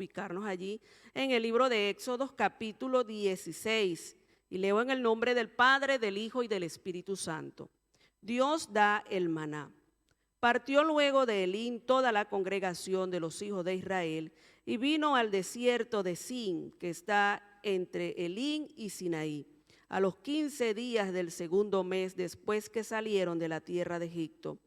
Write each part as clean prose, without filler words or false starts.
ubicarnos allí en el libro de Éxodo, capítulo 16. Y leo en el nombre del Padre, del Hijo y del Espíritu Santo. Dios da el maná. Partió luego de Elín toda la congregación de los hijos de Israel y vino al desierto de Sin, que está entre Elín y Sinaí, a los 15 días del segundo mes después que salieron de la tierra de Egipto.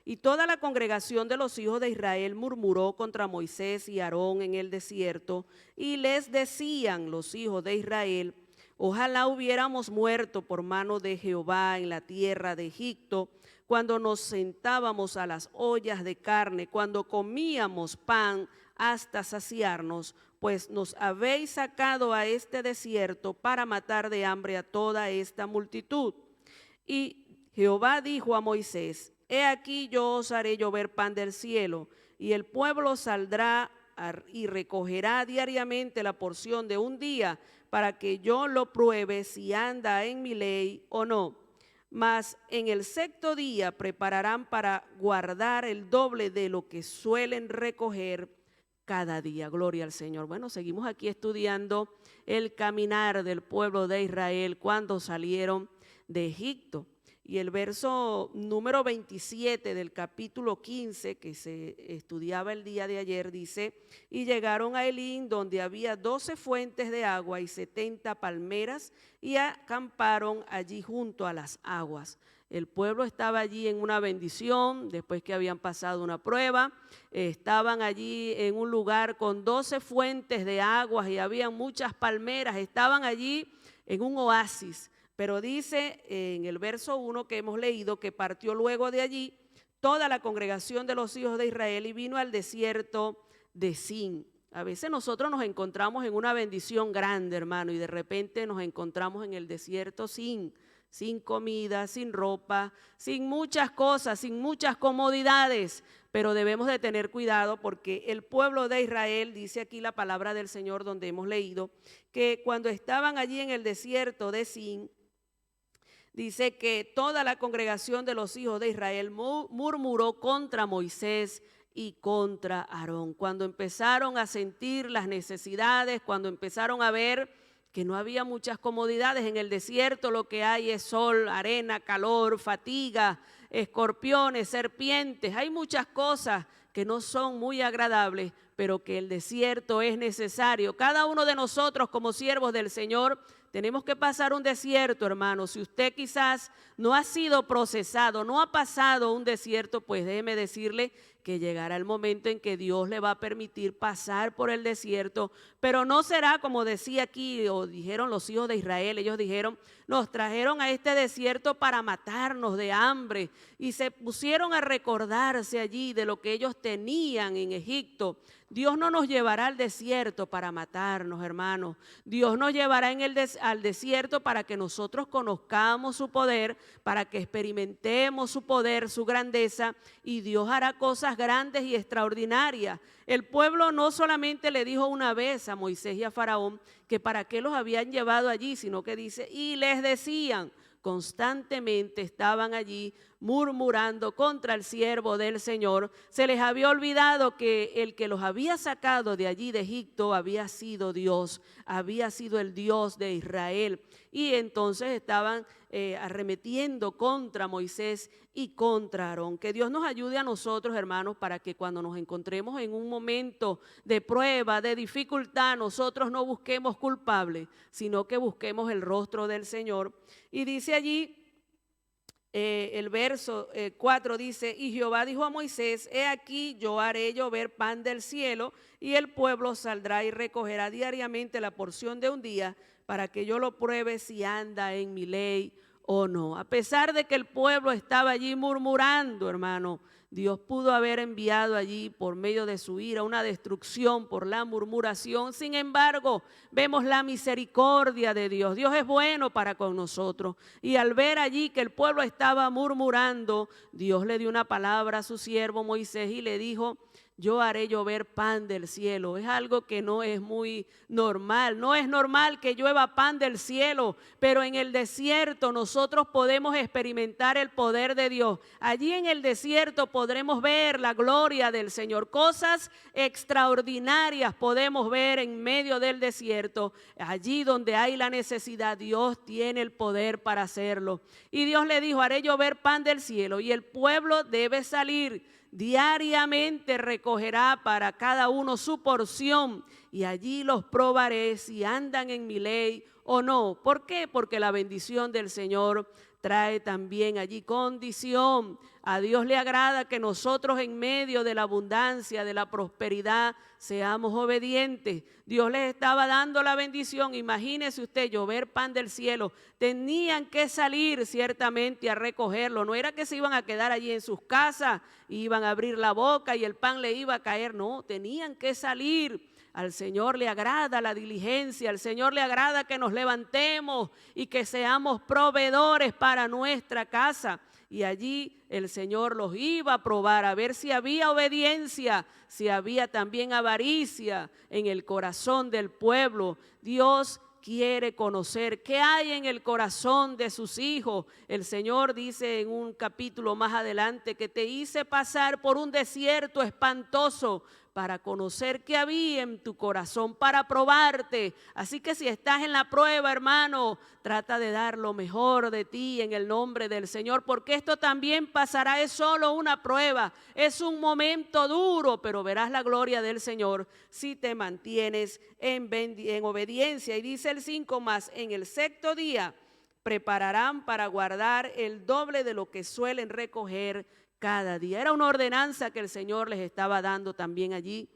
Y toda la congregación de los hijos de Israel murmuró contra Moisés y Aarón en el desierto, y les decían los hijos de Israel: ojalá hubiéramos muerto por mano de Jehová en la tierra de Egipto, cuando nos sentábamos a las ollas de carne, cuando comíamos pan hasta saciarnos, pues nos habéis sacado a este desierto para matar de hambre a toda esta multitud. Y Jehová dijo a Moisés: he aquí yo os haré llover pan del cielo, y el pueblo saldrá y recogerá diariamente la porción de un día, para que yo lo pruebe si anda en mi ley o no. Mas en el sexto día prepararán para guardar el doble de lo que suelen recoger cada día. Gloria al Señor. Bueno, seguimos aquí estudiando el caminar del pueblo de Israel cuando salieron de Egipto. Y el verso número 27 del capítulo 15, que se estudiaba el día de ayer, dice: y llegaron a Elín, donde había 12 fuentes de agua y 70 palmeras, y acamparon allí junto a las aguas. El pueblo estaba allí en una bendición, después que habían pasado una prueba. Estaban allí en un lugar con 12 fuentes de aguas y había muchas palmeras. Estaban allí en un oasis. Pero dice en el verso 1 que hemos leído que partió luego de allí toda la congregación de los hijos de Israel y vino al desierto de Sin. A veces nosotros nos encontramos en una bendición grande, hermano, y de repente nos encontramos en el desierto sin comida, sin ropa, sin muchas cosas, sin muchas comodidades. Pero debemos de tener cuidado porque el pueblo de Israel, dice aquí la palabra del Señor donde hemos leído, que cuando estaban allí en el desierto de Sin, dice que toda la congregación de los hijos de Israel murmuró contra Moisés y contra Aarón. Cuando empezaron a sentir las necesidades, cuando empezaron a ver que no había muchas comodidades en el desierto, lo que hay es sol, arena, calor, fatiga, escorpiones, serpientes, hay muchas cosas que no son muy agradables, pero que el desierto es necesario. Cada uno de nosotros como siervos del Señor tenemos que pasar un desierto, hermano. Si usted quizás no ha sido procesado, no ha pasado un desierto, pues déjeme decirle que llegará el momento en que Dios le va a permitir pasar por el desierto, pero no será como decía aquí, o dijeron los hijos de Israel. Ellos dijeron: nos trajeron a este desierto para matarnos de hambre, y se pusieron a recordarse allí de lo que ellos tenían en Egipto. Dios no nos llevará al desierto para matarnos, hermanos. Dios nos llevará al desierto para que nosotros conozcamos su poder, para que experimentemos su poder, su grandeza, y Dios hará cosas grandes y extraordinarias. El pueblo no solamente le dijo una vez a Moisés y a Faraón que para qué los habían llevado allí, sino que dice: y les decían. Constantemente estaban allí murmurando contra el siervo del Señor. Se les había olvidado que el que los había sacado de allí de Egipto había sido Dios, había sido el Dios de Israel. Y entonces estaban arremetiendo contra Moisés y contra Aarón. Que Dios nos ayude a nosotros, hermanos, para que cuando nos encontremos en un momento de prueba, de dificultad, nosotros no busquemos culpables, sino que busquemos el rostro del Señor. Y dice allí, el verso 4 dice: y Jehová dijo a Moisés: he aquí yo haré llover pan del cielo, y el pueblo saldrá y recogerá diariamente la porción de un día, para que yo lo pruebe si anda en mi ley o no. A pesar de que el pueblo estaba allí murmurando, hermano, Dios pudo haber enviado allí por medio de su ira una destrucción por la murmuración. Sin embargo, vemos la misericordia de Dios. Dios es bueno para con nosotros. Y al ver allí que el pueblo estaba murmurando, Dios le dio una palabra a su siervo Moisés y le dijo yo haré llover pan del cielo. Es algo que no es muy normal. No es normal que llueva pan del cielo, pero en el desierto nosotros podemos experimentar el poder de Dios. Allí en el desierto podremos ver la gloria del Señor. Cosas extraordinarias podemos ver en medio del desierto. Allí donde hay la necesidad, Dios tiene el poder para hacerlo. Y Dios le dijo, haré llover pan del cielo, y el pueblo debe salir. Diariamente recogerá para cada uno su porción, y allí los probaré si andan en mi ley o no. ¿Por qué? Porque la bendición del Señor trae también allí condición. A Dios le agrada que nosotros en medio de la abundancia, de la prosperidad, seamos obedientes. Dios les estaba dando la bendición. Imagínese usted, llover pan del cielo. Tenían que salir ciertamente a recogerlo. No era que se iban a quedar allí en sus casas, iban a abrir la boca y el pan le iba a caer. No, tenían que salir. Al Señor le agrada la diligencia, al Señor le agrada que nos levantemos y que seamos proveedores para nuestra casa. Y allí el Señor los iba a probar, a ver si había obediencia, si había también avaricia en el corazón del pueblo. Dios quiere conocer qué hay en el corazón de sus hijos. El Señor dice en un capítulo más adelante que te hice pasar por un desierto espantoso para conocer qué había en tu corazón, para probarte. Así que si estás en la prueba, hermano, trata de dar lo mejor de ti en el nombre del Señor, porque esto también pasará, es solo una prueba, es un momento duro, pero verás la gloria del Señor si te mantienes en obediencia. Y dice el 5 más, en el sexto día prepararán para guardar el doble de lo que suelen recoger cada día. Era una ordenanza que el Señor les estaba dando también allí.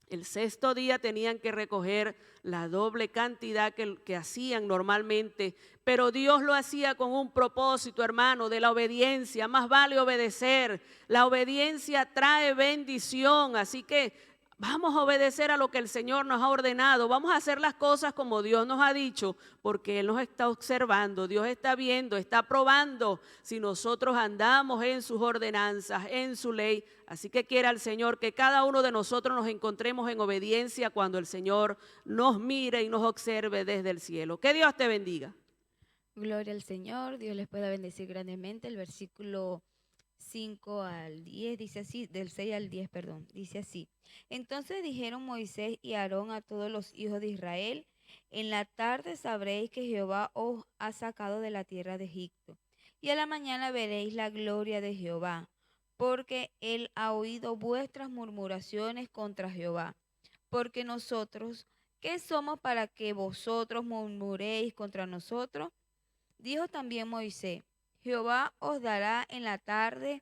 El sexto día tenían que recoger la doble cantidad que hacían normalmente, pero Dios lo hacía con un propósito, hermano, de la obediencia. Más vale obedecer. La obediencia trae bendición, así que vamos a obedecer a lo que el Señor nos ha ordenado. Vamos a hacer las cosas como Dios nos ha dicho, porque Él nos está observando, Dios está viendo, está probando si nosotros andamos en sus ordenanzas, en su ley. Así que quiera el Señor que cada uno de nosotros nos encontremos en obediencia cuando el Señor nos mire y nos observe desde el cielo. Que Dios te bendiga. Gloria al Señor, Dios les pueda bendecir grandemente. El versículo 5 al 10 dice así, del 6 al 10, perdón, dice así. Entonces dijeron Moisés y Aarón a todos los hijos de Israel, en la tarde sabréis que Jehová os ha sacado de la tierra de Egipto, y a la mañana veréis la gloria de Jehová, porque él ha oído vuestras murmuraciones contra Jehová. Porque nosotros, ¿qué somos para que vosotros murmuréis contra nosotros? Dijo también Moisés, Jehová os dará en la tarde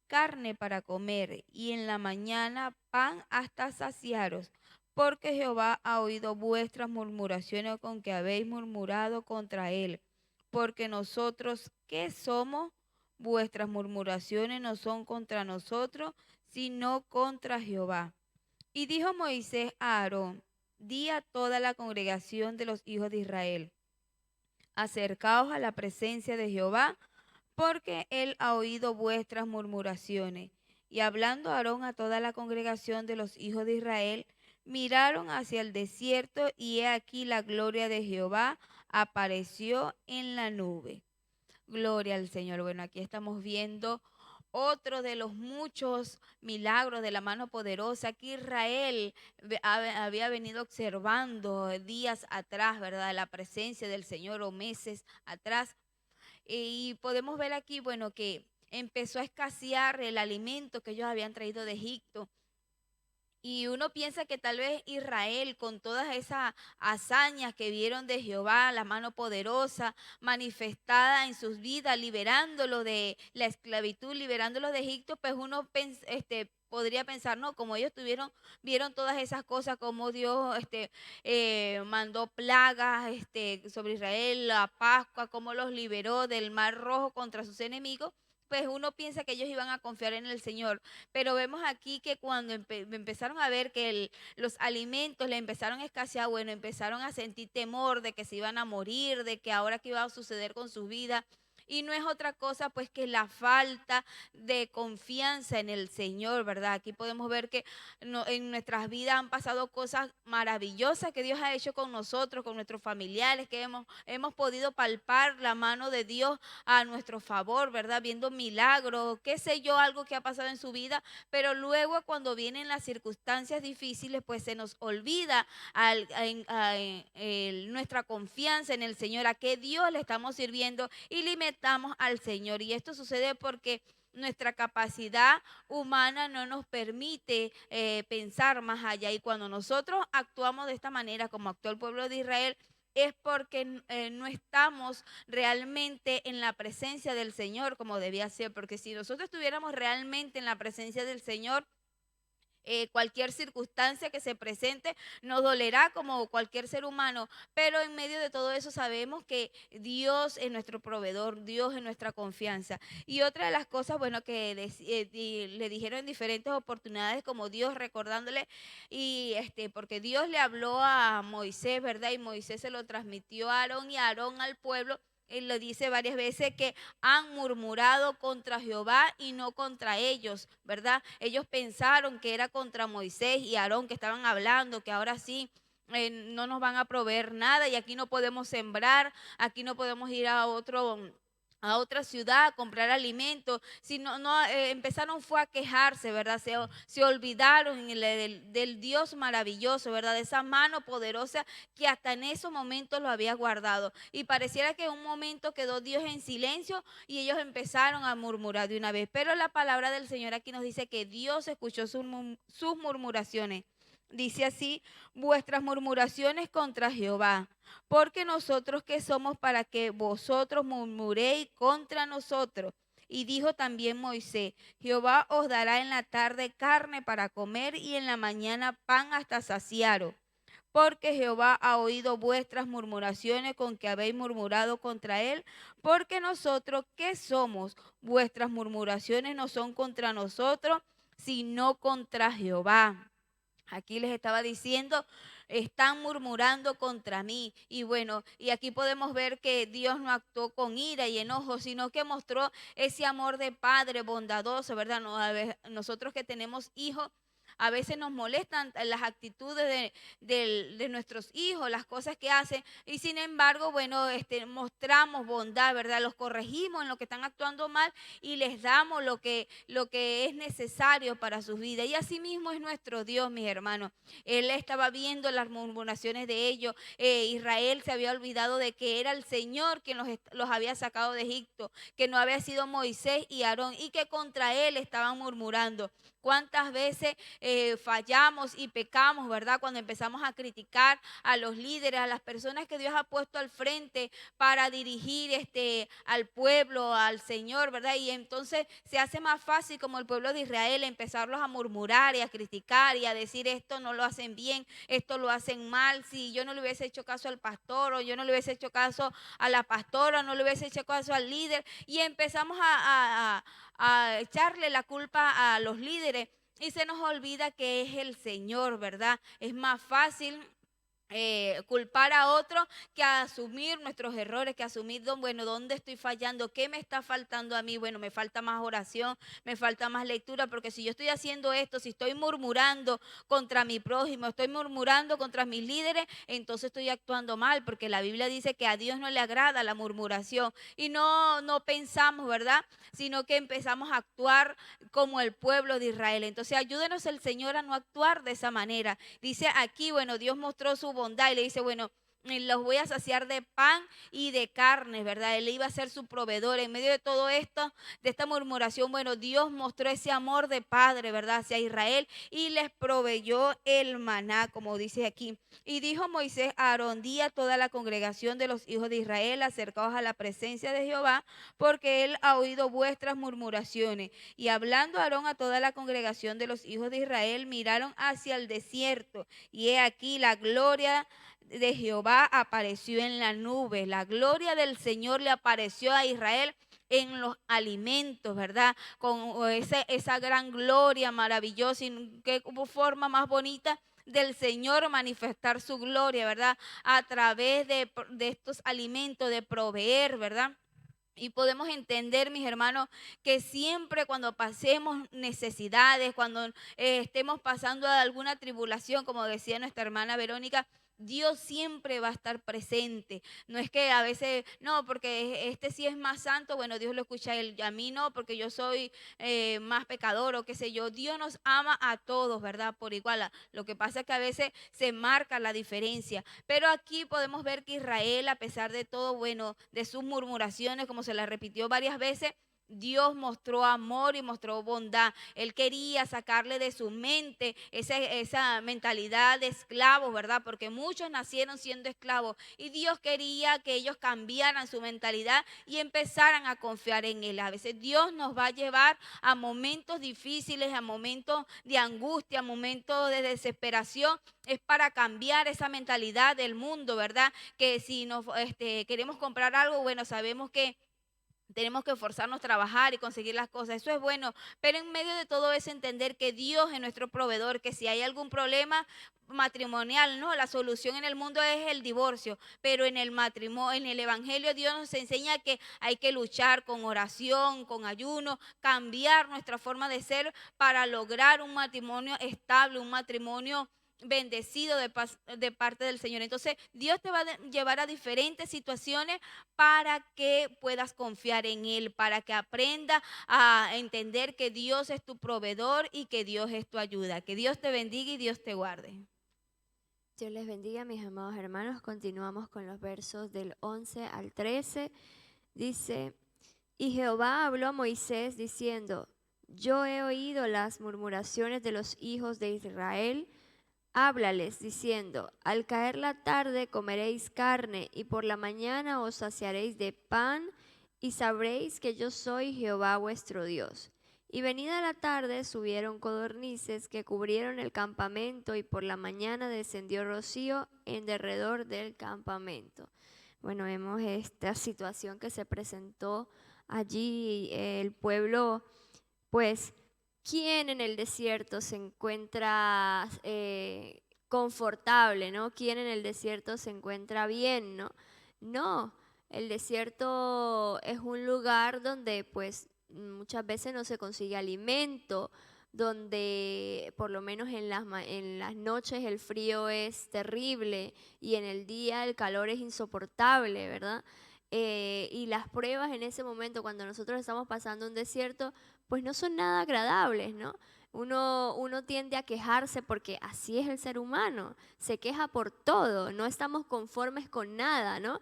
carne para comer y en la mañana pan hasta saciaros, porque Jehová ha oído vuestras murmuraciones con que habéis murmurado contra él. Porque nosotros, ¿qué somos? Vuestras murmuraciones no son contra nosotros, sino contra Jehová. Y dijo Moisés a Aarón, di a toda la congregación de los hijos de Israel, acercaos a la presencia de Jehová, porque él ha oído vuestras murmuraciones. Y hablando Aarón a toda la congregación de los hijos de Israel, miraron hacia el desierto, y he aquí la gloria de Jehová apareció en la nube. Gloria al Señor. Bueno, aquí estamos viendo otro de los muchos milagros de la mano poderosa que Israel había venido observando días atrás, ¿verdad? La presencia del Señor o meses atrás. Y podemos ver aquí, bueno, que empezó a escasear el alimento que ellos habían traído de Egipto. Y uno piensa que tal vez Israel, con todas esas hazañas que vieron de Jehová, la mano poderosa manifestada en sus vidas, liberándolos de la esclavitud, liberándolos de Egipto, pues uno podría pensar, no, como ellos vieron todas esas cosas, como Dios mandó plagas sobre Israel, la Pascua, cómo los liberó del Mar Rojo contra sus enemigos, pues uno piensa que ellos iban a confiar en el Señor. Pero vemos aquí que cuando empezaron a ver que los alimentos le empezaron a escasear, bueno, empezaron a sentir temor de que se iban a morir, de que ahora qué iba a suceder con sus vidas. y no es otra cosa pues que la falta de confianza en el Señor, ¿verdad? Aquí podemos ver que en nuestras vidas han pasado cosas maravillosas que Dios ha hecho con nosotros, con nuestros familiares, que hemos podido palpar la mano de Dios a nuestro favor, ¿verdad? Viendo milagros, qué sé yo, algo que ha pasado en su vida, pero luego cuando vienen las circunstancias difíciles, pues se nos olvida nuestra confianza en el Señor, a qué Dios le estamos sirviendo y limitamos al Señor. Y esto sucede porque nuestra capacidad humana no nos permite pensar más allá. Y cuando nosotros actuamos de esta manera, como actuó el pueblo de Israel, es porque no estamos realmente en la presencia del Señor como debía ser. Porque si nosotros estuviéramos realmente en la presencia del Señor, cualquier circunstancia que se presente nos dolerá como cualquier ser humano, pero en medio de todo eso sabemos que Dios es nuestro proveedor, Dios es nuestra confianza. Y otra de las cosas, bueno, que le dijeron en diferentes oportunidades, como Dios recordándole, y porque Dios le habló a Moisés, ¿verdad? Y Moisés se lo transmitió a Aarón y Aarón al pueblo. Él lo dice varias veces que han murmurado contra Jehová y no contra ellos, ¿verdad? Ellos pensaron que era contra Moisés y Aarón que estaban hablando, que ahora sí no nos van a proveer nada y aquí no podemos sembrar, aquí no podemos ir a otra ciudad a comprar alimentos, sino empezaron fue a quejarse, ¿verdad? Se olvidaron del Dios maravilloso, ¿verdad? De esa mano poderosa que hasta en esos momentos lo había guardado. Y pareciera que en un momento quedó Dios en silencio y ellos empezaron a murmurar de una vez. Pero la palabra del Señor aquí nos dice que Dios escuchó sus murmuraciones. Dice así, vuestras murmuraciones contra Jehová, porque nosotros que somos para que vosotros murmuréis contra nosotros. Y dijo también Moisés, Jehová os dará en la tarde carne para comer y en la mañana pan hasta saciaros. Porque Jehová ha oído vuestras murmuraciones con que habéis murmurado contra él, porque nosotros que somos, vuestras murmuraciones no son contra nosotros, sino contra Jehová. Aquí les estaba diciendo, están murmurando contra mí. Y bueno, y aquí podemos ver que Dios no actuó con ira y enojo, sino que mostró ese amor de padre bondadoso, ¿verdad? Nosotros que tenemos hijos, a veces nos molestan las actitudes de nuestros hijos, las cosas que hacen, y sin embargo, bueno, mostramos bondad, ¿verdad? Los corregimos en lo que están actuando mal y les damos lo que es necesario para sus vidas. Y así mismo es nuestro Dios, mis hermanos. Él estaba viendo las murmuraciones de ellos. Israel se había olvidado de que era el Señor quien los había sacado de Egipto, que no había sido Moisés y Aarón y que contra él estaban murmurando. ¿Cuántas veces fallamos y pecamos, verdad? Cuando empezamos a criticar a los líderes, a las personas que Dios ha puesto al frente para dirigir al pueblo, al Señor, ¿verdad? Y entonces se hace más fácil como el pueblo de Israel empezarlos a murmurar y a criticar y a decir esto no lo hacen bien, esto lo hacen mal. Si yo no le hubiese hecho caso al pastor o yo no le hubiese hecho caso a la pastora, no le hubiese hecho caso al líder y empezamos a echarle la culpa a los líderes y se nos olvida que es el Señor, ¿verdad? Es más fácil culpar a otro que asumir nuestros errores, que asumir, bueno, dónde estoy fallando, qué me está faltando a mí. Bueno, me falta más oración, me falta más lectura, porque si yo estoy haciendo esto, si estoy murmurando contra mi prójimo, estoy murmurando contra mis líderes, entonces estoy actuando mal, porque la Biblia dice que a Dios no le agrada la murmuración y no pensamos, ¿verdad? Sino que empezamos a actuar como el pueblo de Israel. Entonces ayúdenos el Señor a no actuar de esa manera. Dice aquí, bueno, Dios mostró su bondad y le dice, bueno, los voy a saciar de pan y de carne, ¿verdad? Él iba a ser su proveedor. En medio de todo esto, de esta murmuración, bueno, Dios mostró ese amor de padre, ¿verdad? Hacia Israel y les proveyó el maná, como dice aquí. Y dijo Moisés a Aarón, di a toda la congregación de los hijos de Israel, acercaos a la presencia de Jehová, porque él ha oído vuestras murmuraciones. Y hablando Aarón a toda la congregación de los hijos de Israel, miraron hacia el desierto. Y he aquí la gloria de Jehová apareció en la nube. La gloria del Señor le apareció a Israel en los alimentos, ¿verdad? Con esa gran gloria maravillosa y qué forma más bonita del Señor manifestar su gloria, ¿verdad? A través de estos alimentos, de proveer, ¿verdad? Y podemos entender, mis hermanos, que siempre cuando pasemos necesidades, cuando estemos pasando alguna tribulación, como decía nuestra hermana Verónica, Dios siempre va a estar presente. No es que a veces, no, porque este sí es más santo, bueno, Dios lo escucha a él, a mí no, porque yo soy más pecador o qué sé yo. Dios nos ama a todos, ¿verdad? Por igual. Lo que pasa es que a veces se marca la diferencia. Pero aquí podemos ver que Israel, a pesar de todo, bueno, de sus murmuraciones, como se las repitió varias veces, Dios mostró amor y mostró bondad. Él quería sacarle de su mente esa mentalidad de esclavos, ¿verdad? Porque muchos nacieron siendo esclavos y Dios quería que ellos cambiaran su mentalidad y empezaran a confiar en Él. A veces Dios nos va a llevar a momentos difíciles, a momentos de angustia, a momentos de desesperación. Es para cambiar esa mentalidad del mundo, ¿verdad? Que si nos queremos comprar algo, bueno, sabemos que tenemos que esforzarnos, trabajar y conseguir las cosas. Eso es bueno, pero en medio de todo eso entender que Dios es nuestro proveedor, que si hay algún problema matrimonial, no, la solución en el mundo es el divorcio, pero en el matrimonio, en el evangelio Dios nos enseña que hay que luchar con oración, con ayuno, cambiar nuestra forma de ser para lograr un matrimonio estable, un matrimonio bendecido de parte del Señor. Entonces, Dios te va a llevar a diferentes situaciones para que puedas confiar en Él, para que aprenda a entender que Dios es tu proveedor y que Dios es tu ayuda. Que Dios te bendiga y Dios te guarde. Dios les bendiga, mis amados hermanos. Continuamos con los versos del 11 al 13. Dice, y Jehová habló a Moisés diciendo, yo he oído las murmuraciones de los hijos de Israel. Háblales diciendo, al caer la tarde comeréis carne y por la mañana os saciaréis de pan y sabréis que yo soy Jehová vuestro Dios. Y venida la tarde subieron codornices que cubrieron el campamento y por la mañana descendió rocío en derredor del campamento. Bueno, vemos esta situación que se presentó allí, el pueblo, pues, ¿quién en el desierto se encuentra confortable, ¿no? ¿Quién en el desierto se encuentra bien, ¿no? No, el desierto es un lugar donde pues muchas veces no se consigue alimento, donde por lo menos en las noches el frío es terrible y en el día el calor es insoportable, ¿verdad? Y las pruebas en ese momento, cuando nosotros estamos pasando un desierto, pues no son nada agradables, ¿no? Uno tiende a quejarse porque así es el ser humano, se queja por todo, no estamos conformes con nada, ¿no?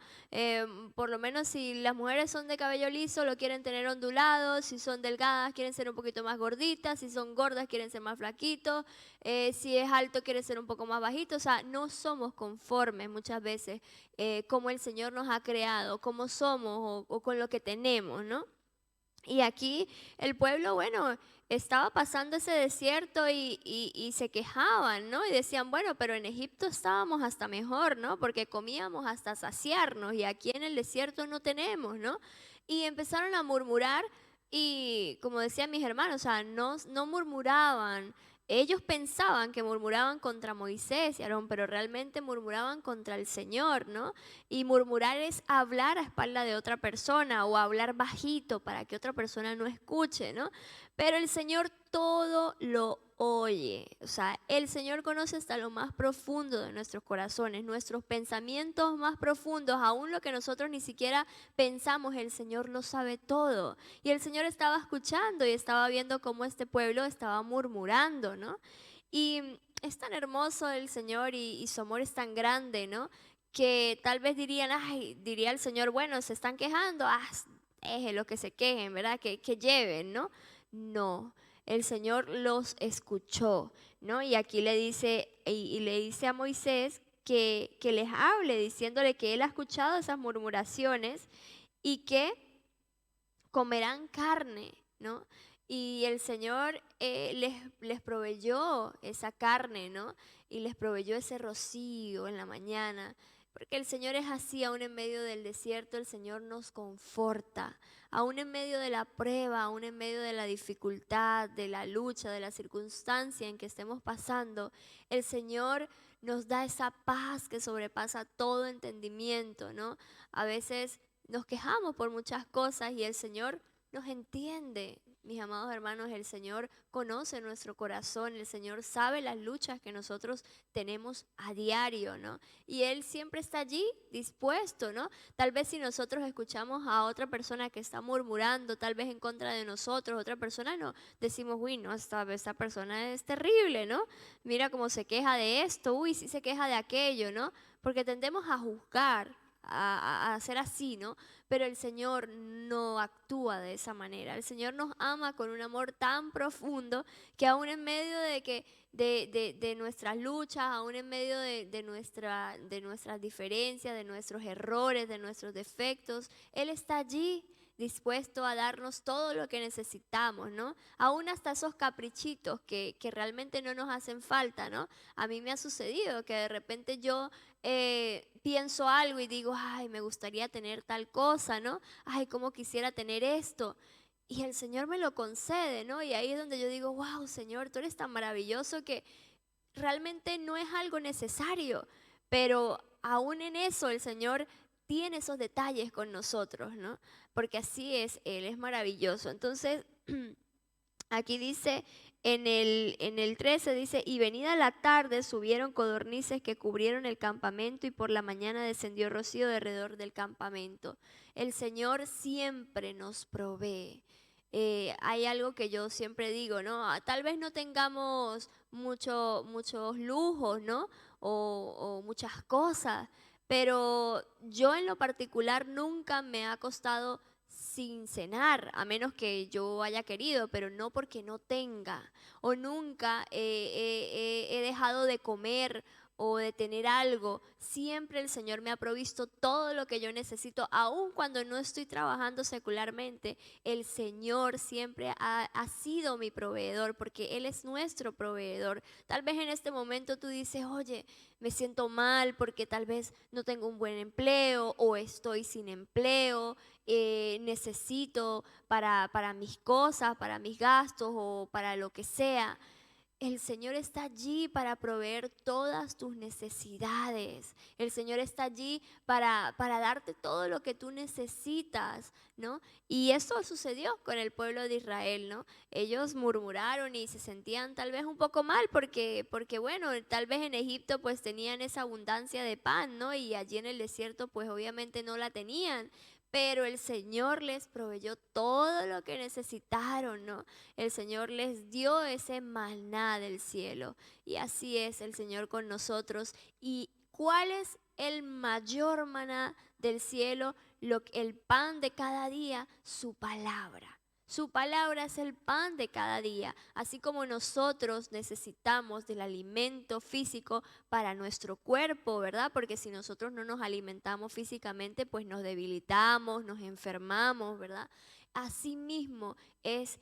Por lo menos si las mujeres son de cabello liso, lo quieren tener ondulado, si son delgadas, quieren ser un poquito más gorditas, si son gordas, quieren ser más flaquitos, si es alto, quiere ser un poco más bajito, o sea, no somos conformes muchas veces como el Señor nos ha creado, como somos o con lo que tenemos, ¿no? Y aquí el pueblo, bueno, estaba pasando ese desierto y se quejaban, ¿no? Y decían, bueno, pero en Egipto estábamos hasta mejor, ¿no? Porque comíamos hasta saciarnos y aquí en el desierto no tenemos, ¿no? Y empezaron a murmurar y, como decían mis hermanos, o sea, no murmuraban. Ellos pensaban que murmuraban contra Moisés y Aarón, pero realmente murmuraban contra el Señor, ¿no? Y murmurar es hablar a espalda de otra persona o hablar bajito para que otra persona no escuche, ¿no? Pero el Señor todo lo oye. O sea, el Señor conoce hasta lo más profundo de nuestros corazones, nuestros pensamientos más profundos, aún lo que nosotros ni siquiera pensamos, el Señor lo sabe todo. Y el Señor estaba escuchando y estaba viendo cómo este pueblo estaba murmurando, ¿no? Y es tan hermoso el Señor y su amor es tan grande, ¿no? Que tal vez dirían, ay, diría el Señor, bueno, se están quejando, deje lo que se quejen, ¿verdad? Que lleven, ¿no? No, el Señor los escuchó, ¿no? Y aquí le dice, y le dice a Moisés que les hable, diciéndole que él ha escuchado esas murmuraciones y que comerán carne, ¿no? Y el Señor les proveyó esa carne, ¿no? Y les proveyó ese rocío en la mañana. Porque el Señor es así, aún en medio del desierto, el Señor nos conforta. Aún en medio de la prueba, aún en medio de la dificultad, de la lucha, de la circunstancia en que estemos pasando, el Señor nos da esa paz que sobrepasa todo entendimiento, ¿no? A veces nos quejamos por muchas cosas y el Señor nos entiende. Mis amados hermanos, el Señor conoce nuestro corazón, el Señor sabe las luchas que nosotros tenemos a diario, ¿no? Y Él siempre está allí dispuesto, ¿no? Tal vez si nosotros escuchamos a otra persona que está murmurando, tal vez en contra de nosotros, otra persona, no, decimos, uy, no, esta persona es terrible, ¿no? Mira cómo se queja de esto, uy, sí se queja de aquello, ¿no? Porque tendemos a juzgar, a hacer así, ¿no? Pero el Señor no actúa de esa manera. El Señor nos ama con un amor tan profundo que aún en medio de nuestras luchas, aún en medio de nuestras diferencias, de nuestros errores, de nuestros defectos, Él está allí dispuesto a darnos todo lo que necesitamos, ¿no? Aún hasta esos caprichitos que realmente no nos hacen falta, ¿no? A mí me ha sucedido que de repente yo pienso algo y digo, ay, me gustaría tener tal cosa, ¿no? Ay, cómo quisiera tener esto. Y el Señor me lo concede, ¿no? Y ahí es donde yo digo, wow, Señor, tú eres tan maravilloso que realmente no es algo necesario, pero aún en eso el Señor tiene esos detalles con nosotros, ¿no? Porque así es, Él es maravilloso. Entonces, aquí dice, en el 13 dice, y venida la tarde subieron codornices que cubrieron el campamento y por la mañana descendió rocío alrededor del campamento. El Señor siempre nos provee. Hay algo que yo siempre digo, ¿no? Tal vez no tengamos muchos lujos, ¿no? O muchas cosas, pero yo en lo particular nunca me ha costado sin cenar, a menos que yo haya querido, pero no porque no tenga, o nunca he dejado de comer o de tener algo. Siempre el Señor me ha provisto todo lo que yo necesito, aun cuando no estoy trabajando secularmente. El Señor siempre ha sido mi proveedor, porque Él es nuestro proveedor. Tal vez en este momento tú dices, oye, me siento mal porque tal vez no tengo un buen empleo o estoy sin empleo, necesito para mis cosas, para mis gastos o para lo que sea. El Señor está allí para proveer todas tus necesidades. El Señor está allí para darte todo lo que tú necesitas, ¿no? Y eso sucedió con el pueblo de Israel, ¿no? Ellos murmuraron y se sentían tal vez un poco mal porque bueno, tal vez en Egipto pues tenían esa abundancia de pan, ¿no? Y allí en el desierto pues obviamente no la tenían. Pero el Señor les proveyó todo lo que necesitaron, ¿no? El Señor les dio ese maná del cielo. Y así es el Señor con nosotros. ¿Y cuál es el mayor maná del cielo? El pan de cada día, su palabra. Su palabra es el pan de cada día, así como nosotros necesitamos del alimento físico para nuestro cuerpo, ¿verdad? Porque si nosotros no nos alimentamos físicamente, pues nos debilitamos, nos enfermamos, ¿verdad? Asimismo es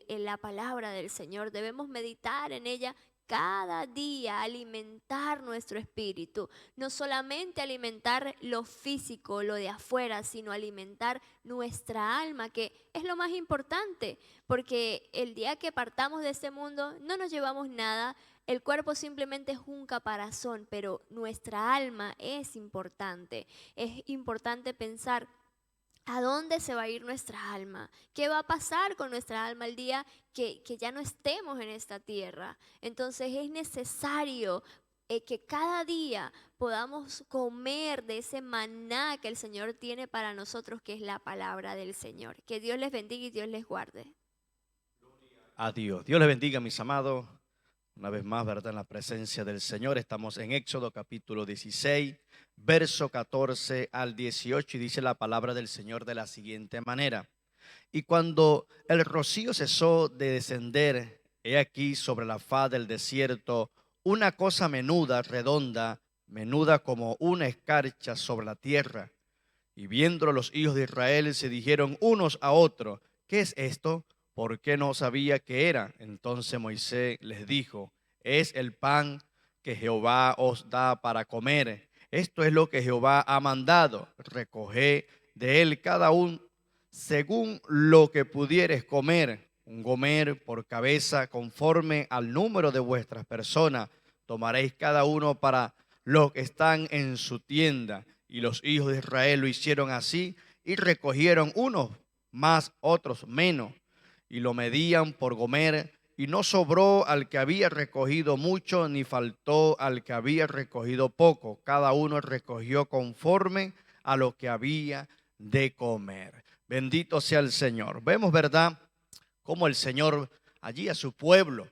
la palabra del Señor. Debemos meditar en ella cada día, alimentar nuestro espíritu. No solamente alimentar lo físico, lo de afuera, sino alimentar nuestra alma, que es lo más importante, porque el día que partamos de este mundo no nos llevamos nada. El cuerpo simplemente es un caparazón, pero nuestra alma es importante. Es importante pensar, ¿a dónde se va a ir nuestra alma? ¿Qué va a pasar con nuestra alma el día que ya no estemos en esta tierra? Entonces es necesario que cada día podamos comer de ese maná que el Señor tiene para nosotros, que es la palabra del Señor. Que Dios les bendiga y Dios les guarde. Adiós. Dios les bendiga, mis amados. Una vez más, ¿verdad? En la presencia del Señor. Estamos en Éxodo capítulo 16, verso 14 al 18. Y dice la palabra del Señor de la siguiente manera. Y cuando el rocío cesó de descender, he aquí sobre la faz del desierto una cosa menuda, redonda, menuda como una escarcha sobre la tierra. Y viéndolo los hijos de Israel se dijeron unos a otros, ¿qué es esto? ¿Por qué no sabía qué era? Entonces Moisés les dijo, es el pan que Jehová os da para comer. Esto es lo que Jehová ha mandado. Recoged de él cada uno según lo que pudieres comer. Un gomer por cabeza conforme al número de vuestras personas. Tomaréis cada uno para los que están en su tienda. Y los hijos de Israel lo hicieron así y recogieron unos más, otros menos, y lo medían por gomer, y no sobró al que había recogido mucho, ni faltó al que había recogido poco. Cada uno recogió conforme a lo que había de comer. Bendito sea el Señor. Vemos, ¿verdad?, cómo el Señor allí a su pueblo,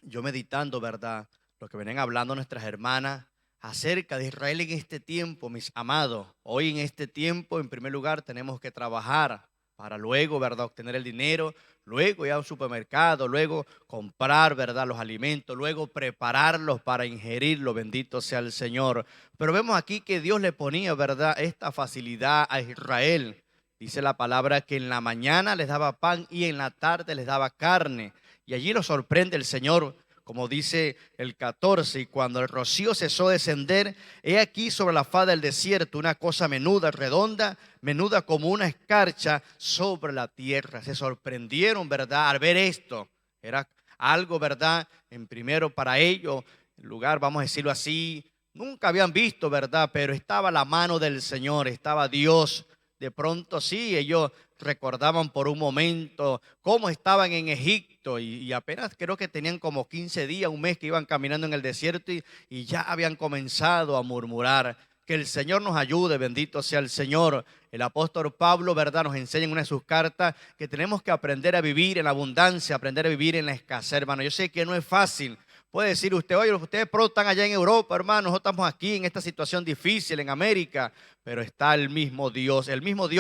yo meditando, ¿verdad?, lo que venían hablando nuestras hermanas acerca de Israel en este tiempo, mis amados. Hoy en este tiempo, en primer lugar, tenemos que trabajar para luego, ¿verdad?, obtener el dinero, luego ir a un supermercado, luego comprar, ¿verdad?, los alimentos, luego prepararlos para ingerirlos, bendito sea el Señor. Pero vemos aquí que Dios le ponía, ¿verdad?, esta facilidad a Israel. Dice la palabra que en la mañana les daba pan y en la tarde les daba carne. Y allí lo sorprende el Señor, como dice el 14, y cuando el rocío cesó de descender, he aquí sobre la faz del desierto una cosa menuda, redonda, menuda como una escarcha sobre la tierra. Se sorprendieron, ¿verdad?, al ver esto. Era algo, ¿verdad?, en primero para ellos, el lugar, vamos a decirlo así, nunca habían visto, ¿verdad?, pero estaba la mano del Señor, estaba Dios. De pronto sí, ellos recordaban por un momento cómo estaban en Egipto y apenas creo que tenían como 15 días, un mes que iban caminando en el desierto y ya habían comenzado a murmurar. Que el Señor nos ayude, bendito sea el Señor. El apóstol Pablo, ¿verdad?, nos enseña en una de sus cartas que tenemos que aprender a vivir en la abundancia, aprender a vivir en la escasez, hermano. Yo sé que no es fácil. Puede decir usted, oye, ustedes pronto están allá en Europa, hermano, nosotros estamos aquí en esta situación difícil en América, pero está el mismo Dios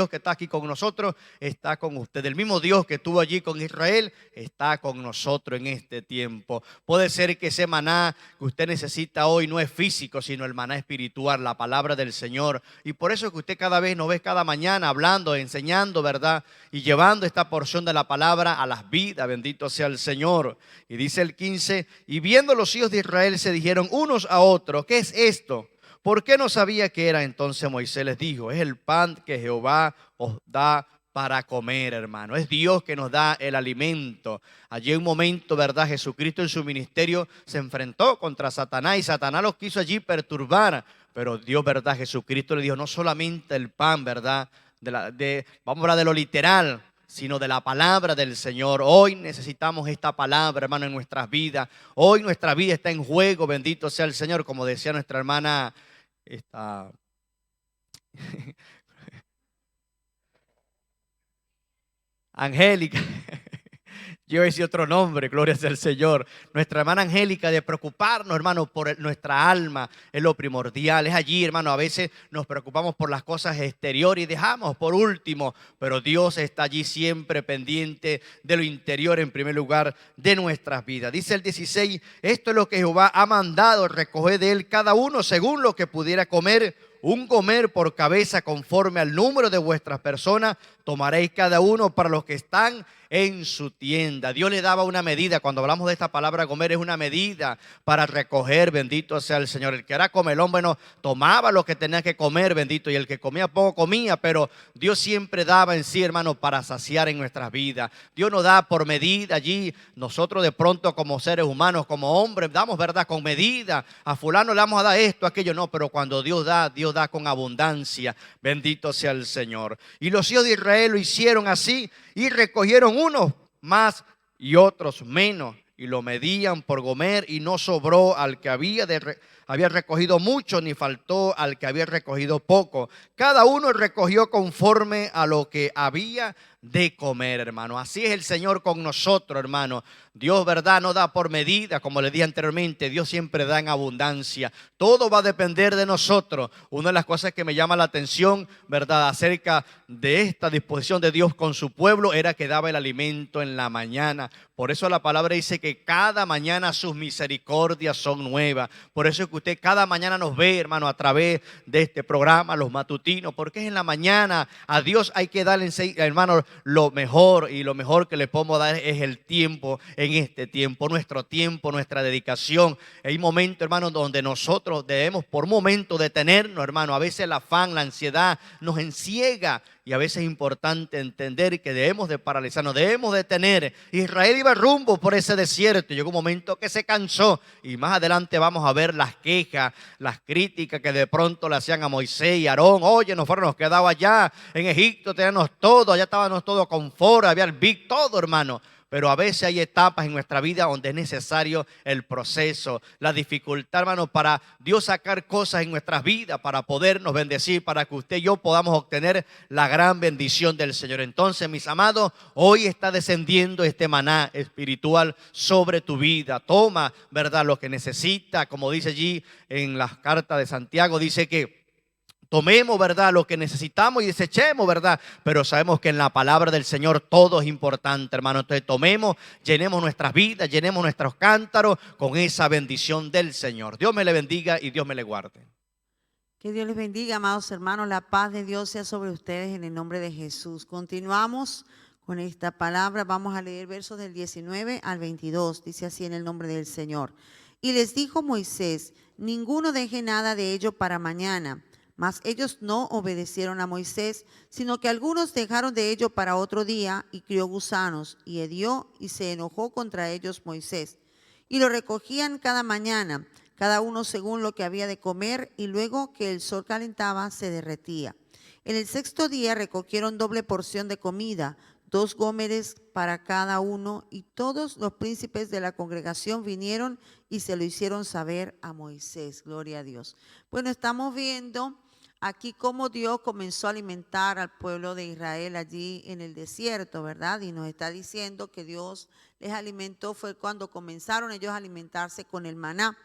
que está aquí con nosotros, está con usted. El mismo Dios que estuvo allí con Israel, está con nosotros en este tiempo. Puede ser que ese maná que usted necesita hoy no es físico, sino el maná espiritual, la palabra del Señor. Y por eso es que usted cada vez nos ve cada mañana hablando, enseñando, ¿verdad?, y llevando esta porción de la palabra a las vidas, bendito sea el Señor. Y dice el 15, y viendo los hijos de Israel se dijeron unos a otros, ¿qué es esto? ¿Por qué no sabía qué era? Entonces Moisés les dijo, es el pan que Jehová os da para comer, hermano. Es Dios que nos da el alimento. Allí en un momento, ¿verdad?, Jesucristo en su ministerio se enfrentó contra Satanás y Satanás los quiso allí perturbar. Pero Dios, ¿verdad?, Jesucristo le dijo, no solamente el pan, ¿verdad?, vamos a hablar de lo literal, sino de la palabra del Señor. Hoy necesitamos esta palabra, hermano, en nuestras vidas. Hoy nuestra vida está en juego, bendito sea el Señor, como decía nuestra hermana Angélica. Yo decía otro nombre, gloria sea al Señor. Nuestra hermana Angélica, de preocuparnos, hermano, por nuestra alma, es lo primordial. Es allí, hermano, a veces nos preocupamos por las cosas exteriores y dejamos por último, pero Dios está allí siempre pendiente de lo interior en primer lugar de nuestras vidas. Dice el 16, esto es lo que Jehová ha mandado, recoger de él cada uno según lo que pudiera comer, un comer por cabeza conforme al número de vuestras personas, tomaréis cada uno para los que están en su tienda. Dios le daba una medida. Cuando hablamos de esta palabra comer, es una medida para recoger, bendito sea el Señor. El que era comelón, bueno, tomaba lo que tenía que comer, bendito, y el que comía poco comía, pero Dios siempre daba en sí, hermano, para saciar en nuestras vidas. Dios nos da por medida allí. Nosotros de pronto como seres humanos, como hombres, damos, verdad, con medida. A fulano le vamos a dar esto, aquello, no, pero cuando Dios da con abundancia. Bendito sea el Señor. Y los hijos de Israel lo hicieron así y recogieron unos más y otros menos, y lo medían por gomer, y no sobró al que había recogido mucho, ni faltó al que había recogido poco. Cada uno recogió conforme a lo que había de comer, hermano. Así es el Señor con nosotros, hermano. Dios, verdad, no da por medida, como le dije anteriormente. Dios siempre da en abundancia. Todo va a depender de nosotros. Una de las cosas que me llama la atención, verdad, acerca de esta disposición de Dios con su pueblo, era que daba el alimento en la mañana. Por eso la palabra dice que cada mañana sus misericordias son nuevas. Por eso es que usted cada mañana nos ve, hermano, a través de este programa, los matutinos, porque es en la mañana. A Dios hay que darle, hermano, lo mejor, y lo mejor que le podemos dar es el tiempo. En este tiempo, nuestro tiempo, nuestra dedicación. Hay momentos, hermano, donde nosotros debemos por un momento detenernos, hermano. A veces el afán, la ansiedad nos enciega, y a veces es importante entender que debemos de paralizarnos, debemos detener. Israel iba rumbo por ese desierto y llegó un momento que se cansó, y más adelante vamos a ver las quejas, las críticas que de pronto le hacían a Moisés y Aarón. Oye, nosotros nos quedaba allá en Egipto, teníamos todo, allá estábamos todos confort, había el big, todo, hermano. Pero a veces hay etapas en nuestra vida donde es necesario el proceso, la dificultad, hermano, para Dios sacar cosas en nuestras vidas, para podernos bendecir, para que usted y yo podamos obtener la gran bendición del Señor. Entonces, mis amados, hoy está descendiendo este maná espiritual sobre tu vida. Toma, ¿verdad?, lo que necesita. Como dice allí en las cartas de Santiago, dice que tomemos, ¿verdad?, lo que necesitamos y desechemos, ¿verdad? Pero sabemos que en la palabra del Señor todo es importante, hermano. Entonces tomemos, llenemos nuestras vidas, llenemos nuestros cántaros con esa bendición del Señor. Dios me le bendiga y Dios me le guarde. Que Dios les bendiga, amados hermanos. La paz de Dios sea sobre ustedes en el nombre de Jesús. Continuamos con esta palabra. Vamos a leer versos del 19 al 22. Dice así en el nombre del Señor. Y les dijo Moisés, ninguno deje nada de ello para mañana. Mas ellos no obedecieron a Moisés, sino que algunos dejaron de ello para otro día y crió gusanos, y hedió y se enojó contra ellos Moisés. Y lo recogían cada mañana, cada uno según lo que había de comer, y luego que el sol calentaba, se derretía. En el sexto día recogieron doble porción de comida, 2 gómeres para cada uno, y todos los príncipes de la congregación vinieron y se lo hicieron saber a Moisés. Gloria a Dios. Bueno, estamos viendo aquí cómo Dios comenzó a alimentar al pueblo de Israel allí en el desierto, ¿verdad? Y nos está diciendo que Dios les alimentó, fue cuando comenzaron ellos a alimentarse con el maná.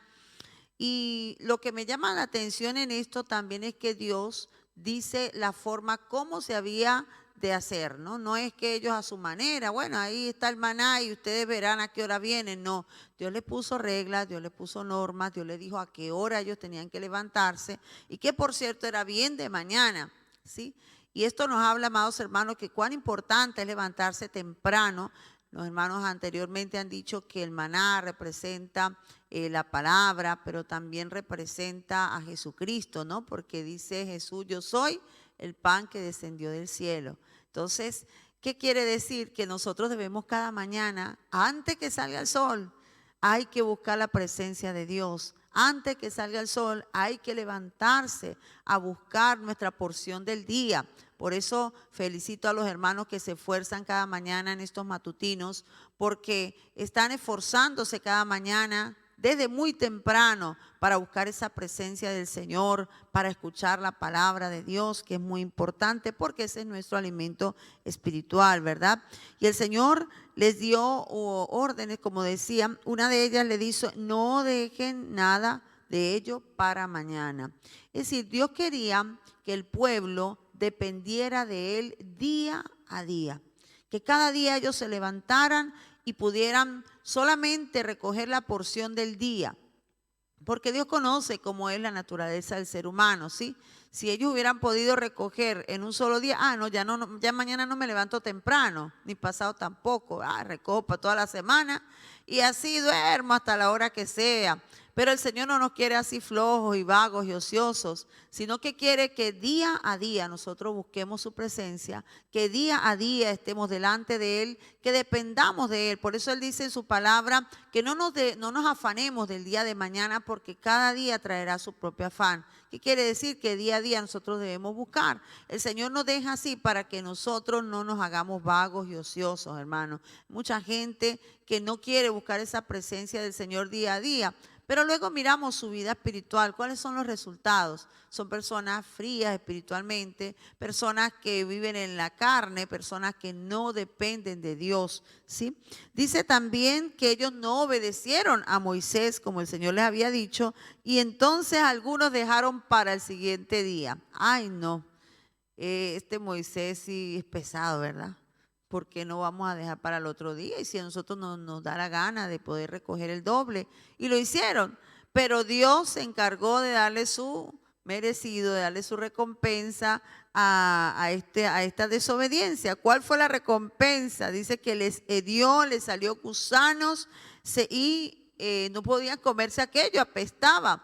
Y lo que me llama la atención en esto también es que Dios dice la forma como se había de hacer, ¿no? No es que ellos a su manera, bueno, ahí está el maná y ustedes verán a qué hora vienen, no. Dios les puso reglas, Dios les puso normas, Dios les dijo a qué hora ellos tenían que levantarse y que por cierto era bien de mañana, ¿sí? Y esto nos habla, amados hermanos, que cuán importante es levantarse temprano. Los hermanos anteriormente han dicho que el maná representa la palabra, pero también representa a Jesucristo, ¿no? Porque dice Jesús, yo soy el pan que descendió del cielo. Entonces, ¿qué quiere decir? Que nosotros debemos cada mañana, antes que salga el sol, hay que buscar la presencia de Dios. Antes que salga el sol, hay que levantarse a buscar nuestra porción del día. Por eso felicito a los hermanos que se esfuerzan cada mañana en estos matutinos, porque están esforzándose cada mañana desde muy temprano para buscar esa presencia del Señor, para escuchar la palabra de Dios, que es muy importante porque ese es nuestro alimento espiritual, ¿verdad? Y el Señor les dio órdenes, como decían, una de ellas le dijo, no dejen nada de ello para mañana. Es decir, Dios quería que el pueblo dependiera de Él día a día, que cada día ellos se levantaran y pudieran solamente recoger la porción del día, porque Dios conoce cómo es la naturaleza del ser humano, ¿sí? Si ellos hubieran podido recoger en un solo día, ya mañana no me levanto temprano, ni pasado tampoco, recojo para toda la semana y así duermo hasta la hora que sea. Pero el Señor no nos quiere así flojos y vagos y ociosos, sino que quiere que día a día nosotros busquemos su presencia, que día a día estemos delante de Él, que dependamos de Él. Por eso Él dice en su palabra que no nos afanemos del día de mañana, porque cada día traerá su propio afán. ¿Qué quiere decir? Que día a día nosotros debemos buscar. El Señor nos deja así para que nosotros no nos hagamos vagos y ociosos, hermanos. Mucha gente que no quiere buscar esa presencia del Señor día a día. Pero luego miramos su vida espiritual. ¿Cuáles son los resultados? Son personas frías espiritualmente, personas que viven en la carne, personas que no dependen de Dios, ¿sí? Dice también que ellos no obedecieron a Moisés, como el Señor les había dicho, y entonces algunos dejaron para el siguiente día. Ay, no, este Moisés sí es pesado, ¿verdad? ¿Por qué no vamos a dejar para el otro día? Y si a nosotros nos da la gana de poder recoger el doble. Y lo hicieron. Pero Dios se encargó de darle su merecido, de darle su recompensa a esta desobediencia. ¿Cuál fue la recompensa? Dice que les hedió, les salió gusanos y no podían comerse aquello, apestaba.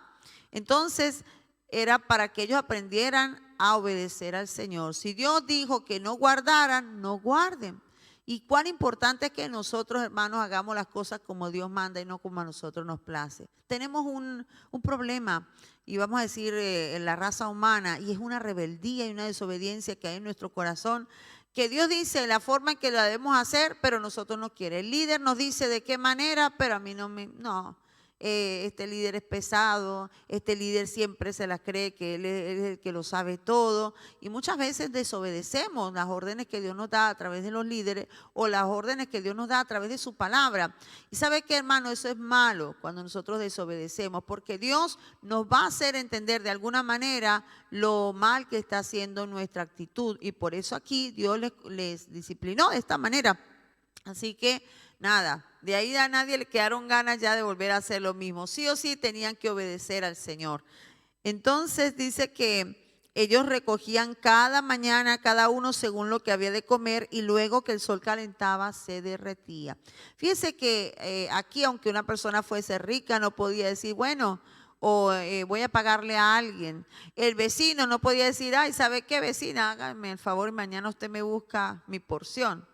Entonces era para que ellos aprendieran a obedecer al Señor. Si Dios dijo que no guardaran, no guarden. Y cuán importante es que nosotros, hermanos, hagamos las cosas como Dios manda y no como a nosotros nos place. Tenemos un problema, y vamos a decir en la raza humana, y es una rebeldía y una desobediencia que hay en nuestro corazón, que Dios dice la forma en que la debemos hacer, pero nosotros no quiere. El líder nos dice de qué manera, pero a mí no. Este líder es pesado, este líder siempre se la cree que él es el que lo sabe todo, y muchas veces desobedecemos las órdenes que Dios nos da a través de los líderes o las órdenes que Dios nos da a través de su palabra. Y sabe que, hermano, eso es malo cuando nosotros desobedecemos, porque Dios nos va a hacer entender de alguna manera lo mal que está haciendo nuestra actitud, y por eso aquí Dios les disciplinó de esta manera. Así que nada, de ahí a nadie le quedaron ganas ya de volver a hacer lo mismo. Sí o sí tenían que obedecer al Señor. Entonces dice que ellos recogían cada mañana, cada uno según lo que había de comer, y luego que el sol calentaba se derretía. Fíjese que aquí, aunque una persona fuese rica, no podía decir, bueno, voy a pagarle a alguien. El vecino no podía decir, ay, ¿sabe qué, vecina? Hágame el favor, mañana usted me busca mi porción.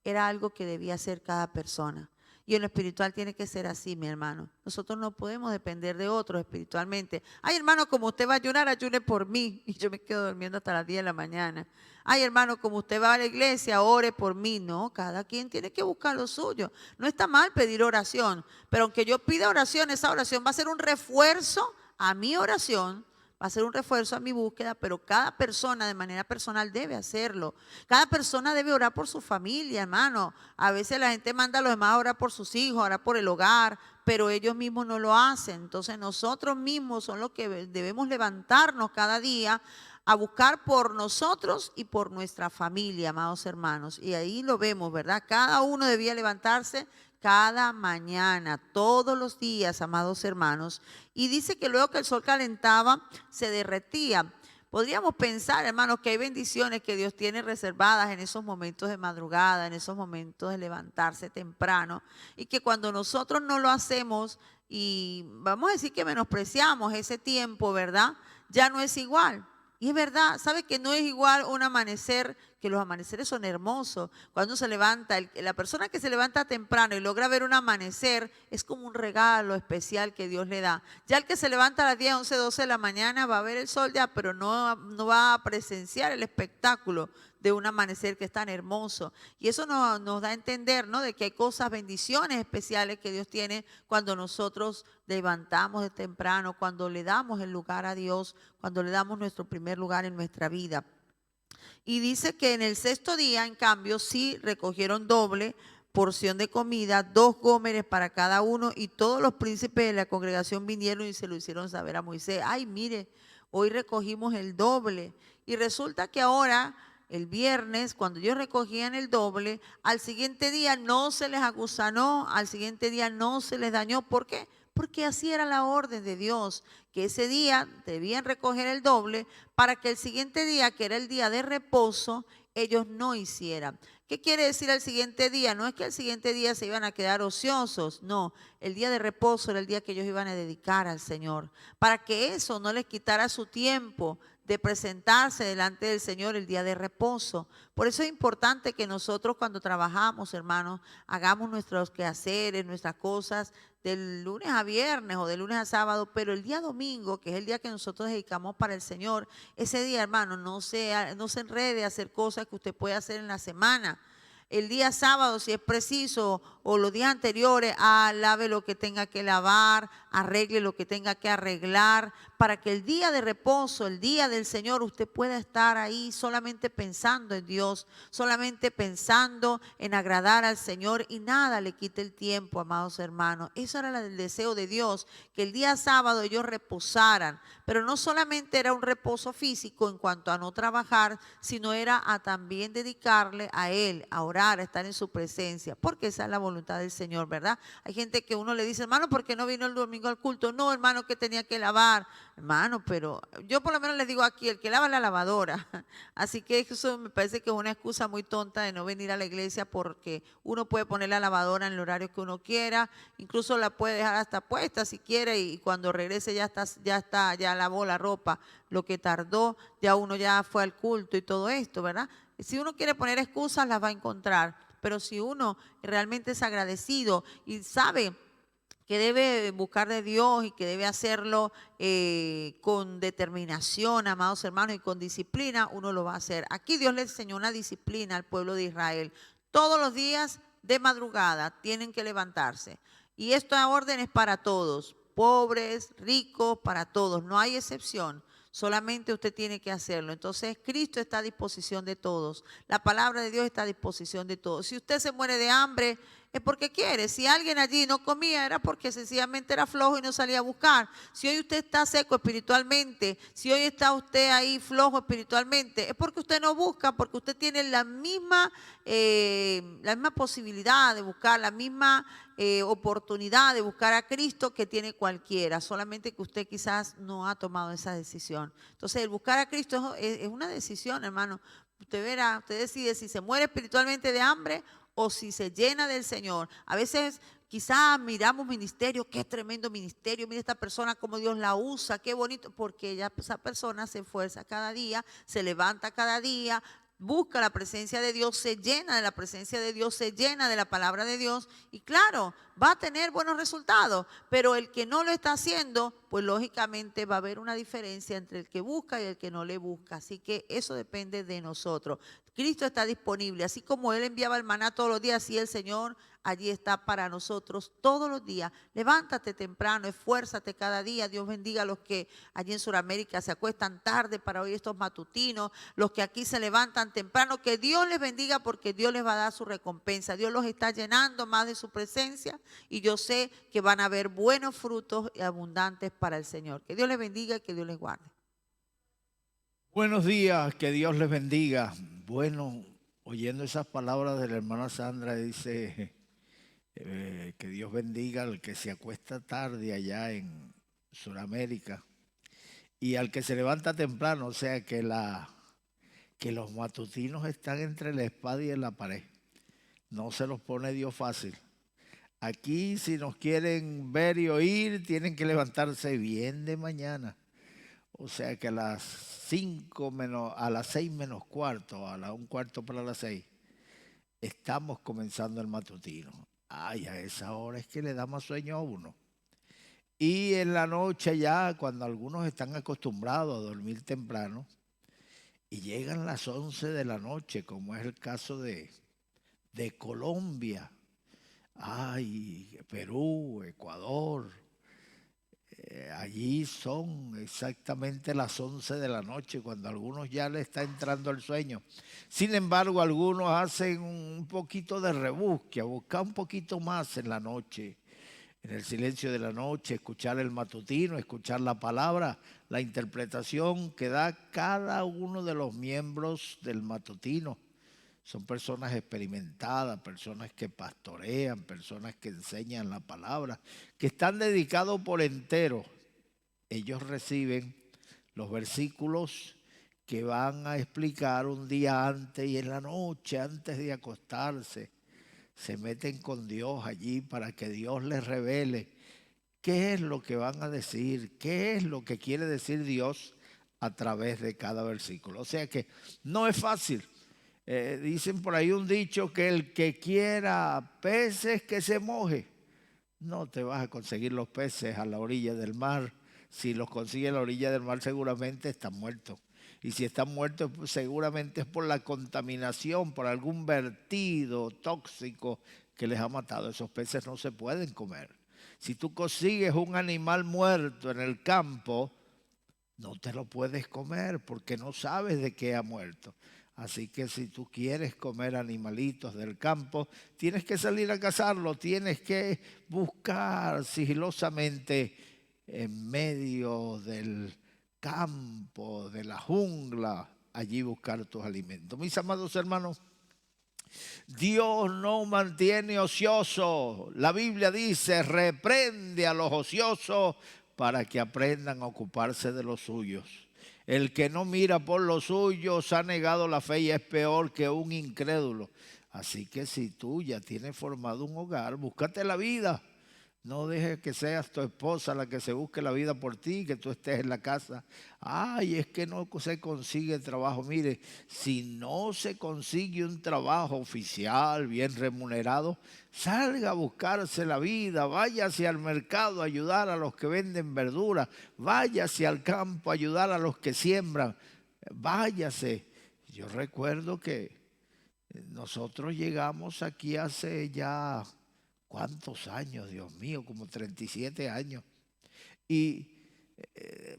Era algo que debía hacer cada persona. Y en lo espiritual tiene que ser así, mi hermano. Nosotros no podemos depender de otros espiritualmente. Ay, hermano, como usted va a ayunar, ayune por mí. Y yo me quedo durmiendo hasta las 10 de la mañana. Ay, hermano, como usted va a la iglesia, ore por mí. No, cada quien tiene que buscar lo suyo. No está mal pedir oración, pero aunque yo pida oración, esa oración va a ser un refuerzo a mi oración, va a ser un refuerzo a mi búsqueda, pero cada persona de manera personal debe hacerlo. Cada persona debe orar por su familia, hermano. A veces la gente manda a los demás a orar por sus hijos, a orar por el hogar, pero ellos mismos no lo hacen. Entonces nosotros mismos son los que debemos levantarnos cada día a buscar por nosotros y por nuestra familia, amados hermanos. Y ahí lo vemos, ¿verdad? Cada uno debía levantarse cada mañana, todos los días, amados hermanos. Y dice que luego que el sol calentaba, se derretía. Podríamos pensar, hermanos, que hay bendiciones que Dios tiene reservadas en esos momentos de madrugada, en esos momentos de levantarse temprano, y que cuando nosotros no lo hacemos y vamos a decir que menospreciamos ese tiempo, ¿verdad? Ya no es igual. Y es verdad, ¿sabe que no es igual un amanecer? Que los amaneceres son hermosos. Cuando se levanta, la persona que se levanta temprano y logra ver un amanecer, es como un regalo especial que Dios le da. Ya el que se levanta a las 10, 11, 12 de la mañana va a ver el sol ya, pero no va a presenciar el espectáculo de un amanecer que es tan hermoso. Y eso nos da a entender, ¿no?, de que hay cosas, bendiciones especiales que Dios tiene cuando nosotros levantamos de temprano, cuando le damos el lugar a Dios, cuando le damos nuestro primer lugar en nuestra vida. Y dice que en el sexto día, en cambio, sí recogieron doble porción de comida, 2 gómeres para cada uno, y todos los príncipes de la congregación vinieron y se lo hicieron saber a Moisés. Ay, mire, hoy recogimos el doble. Y resulta que ahora, el viernes, cuando ellos recogían el doble, al siguiente día no se les agusanó, al siguiente día no se les dañó. ¿Por qué? Porque así era la orden de Dios, que ese día debían recoger el doble para que el siguiente día, que era el día de reposo, ellos no hicieran. ¿Qué quiere decir el siguiente día? No es que el siguiente día se iban a quedar ociosos, no. El día de reposo era el día que ellos iban a dedicar al Señor, para que eso no les quitara su tiempo de presentarse delante del Señor el día de reposo. Por eso es importante que nosotros cuando trabajamos, hermanos, hagamos nuestros quehaceres, nuestras cosas del lunes a viernes o de lunes a sábado, pero el día domingo, que es el día que nosotros dedicamos para el Señor, ese día, hermano, no se enrede a hacer cosas que usted puede hacer en la semana. El día sábado, si es preciso, o los días anteriores, lave lo que tenga que lavar, arregle lo que tenga que arreglar, para que el día de reposo, el día del Señor, usted pueda estar ahí solamente pensando en Dios, solamente pensando en agradar al Señor, y nada le quite el tiempo, amados hermanos. Eso era el deseo de Dios, que el día sábado ellos reposaran, pero no solamente era un reposo físico en cuanto a no trabajar, sino era a también dedicarle a Él, a orar, a estar en su presencia, porque esa es la voluntad del Señor, ¿verdad? Hay gente que uno le dice, hermano, ¿por qué no vino el domingo al culto? No, hermano, que tenía que lavar. Hermano, pero yo por lo menos les digo aquí, el que lava la lavadora. Así que eso me parece que es una excusa muy tonta de no venir a la iglesia, porque uno puede poner la lavadora en el horario que uno quiera, incluso la puede dejar hasta puesta si quiere, y cuando regrese ya lavó la ropa, lo que tardó, ya uno ya fue al culto y todo esto, ¿verdad? Si uno quiere poner excusas, las va a encontrar. pero si uno realmente es agradecido y sabe que debe buscar de Dios y que debe hacerlo con determinación, amados hermanos, y con disciplina, uno lo va a hacer. Aquí Dios le enseñó una disciplina al pueblo de Israel. Todos los días de madrugada tienen que levantarse. Y esta orden es para todos, pobres, ricos, para todos, no hay excepción. Solamente usted tiene que hacerlo. Entonces, Cristo está a disposición de todos. La palabra de Dios está a disposición de todos. Si usted se muere de hambre, es porque quiere. Si alguien allí no comía, era porque sencillamente era flojo y no salía a buscar. Si hoy usted está seco espiritualmente, si hoy está usted ahí flojo espiritualmente, es porque usted no busca, porque usted tiene la misma posibilidad de buscar, la misma oportunidad de buscar a Cristo que tiene cualquiera, solamente que usted quizás no ha tomado esa decisión. Entonces, el buscar a Cristo es una decisión, hermano. Usted verá, usted decide si se muere espiritualmente de hambre o si se llena del Señor. A veces quizás miramos ministerio, qué tremendo ministerio, mira esta persona cómo Dios la usa, qué bonito, porque esa persona se esfuerza cada día, se levanta cada día, busca la presencia de Dios, se llena de la presencia de Dios, se llena de la palabra de Dios y claro, va a tener buenos resultados, pero el que no lo está haciendo, pues lógicamente va a haber una diferencia entre el que busca y el que no le busca, así que eso depende de nosotros. Cristo está disponible, así como Él enviaba el maná todos los días, así el Señor allí está para nosotros todos los días. Levántate temprano, esfuérzate cada día. Dios bendiga a los que allí en Sudamérica se acuestan tarde para oír estos matutinos, los que aquí se levantan temprano. Que Dios les bendiga porque Dios les va a dar su recompensa. Dios los está llenando más de su presencia y yo sé que van a haber buenos frutos y abundantes para el Señor. Que Dios les bendiga y que Dios les guarde. Buenos días, que Dios les bendiga. Bueno, oyendo esas palabras de la hermana Sandra, dice que Dios bendiga al que se acuesta tarde allá en Sudamérica y al que se levanta temprano, o sea que los matutinos están entre la espada y en la pared. No se los pone Dios fácil. Aquí, si nos quieren ver y oír, tienen que levantarse bien de mañana. O sea que a las 6 menos cuarto, a las 1:15 para las 6, estamos comenzando el matutino. Ay, a esa hora es que le da más sueño a uno. Y en la noche ya, cuando algunos están acostumbrados a dormir temprano, y llegan las 11 de la noche, como es el caso de Colombia, ay, Perú, Ecuador, allí son exactamente las 11 de la noche, cuando a algunos ya le está entrando el sueño. Sin embargo, algunos hacen un poquito de rebusque, a buscar un poquito más en la noche, en el silencio de la noche, escuchar el matutino, escuchar la palabra, la interpretación que da cada uno de los miembros del matutino. Son personas experimentadas, personas que pastorean, personas que enseñan la palabra, que están dedicados por entero. Ellos reciben los versículos que van a explicar un día antes y en la noche, antes de acostarse. Se meten con Dios allí para que Dios les revele qué es lo que van a decir, qué es lo que quiere decir Dios a través de cada versículo. O sea que no es fácil. Dicen por ahí un dicho que el que quiera peces que se moje. No te vas a conseguir los peces a la orilla del mar. Si los consigues a la orilla del mar seguramente están muertos. Y si están muertos pues seguramente es por la contaminación, por algún vertido tóxico que les ha matado. Esos peces no se pueden comer. Si tú consigues un animal muerto en el campo, no te lo puedes comer porque no sabes de qué ha muerto. Así que si tú quieres comer animalitos del campo, tienes que salir a cazarlo, tienes que buscar sigilosamente en medio del campo, de la jungla, allí buscar tus alimentos. Mis amados hermanos, Dios no mantiene ocioso. La Biblia dice, reprende a los ociosos para que aprendan a ocuparse de los suyos. El que no mira por los suyos ha negado la fe y es peor que un incrédulo. Así que si tú ya tienes formado un hogar, búscate la vida. No dejes que seas tu esposa la que se busque la vida por ti, que tú estés en la casa. Ay, es que no se consigue trabajo. Mire, si no se consigue un trabajo oficial, bien remunerado, salga a buscarse la vida, váyase al mercado a ayudar a los que venden verduras, váyase al campo a ayudar a los que siembran, váyase. Yo recuerdo que nosotros llegamos aquí hace ya, ¿cuántos años? Dios mío, como 37 años. Y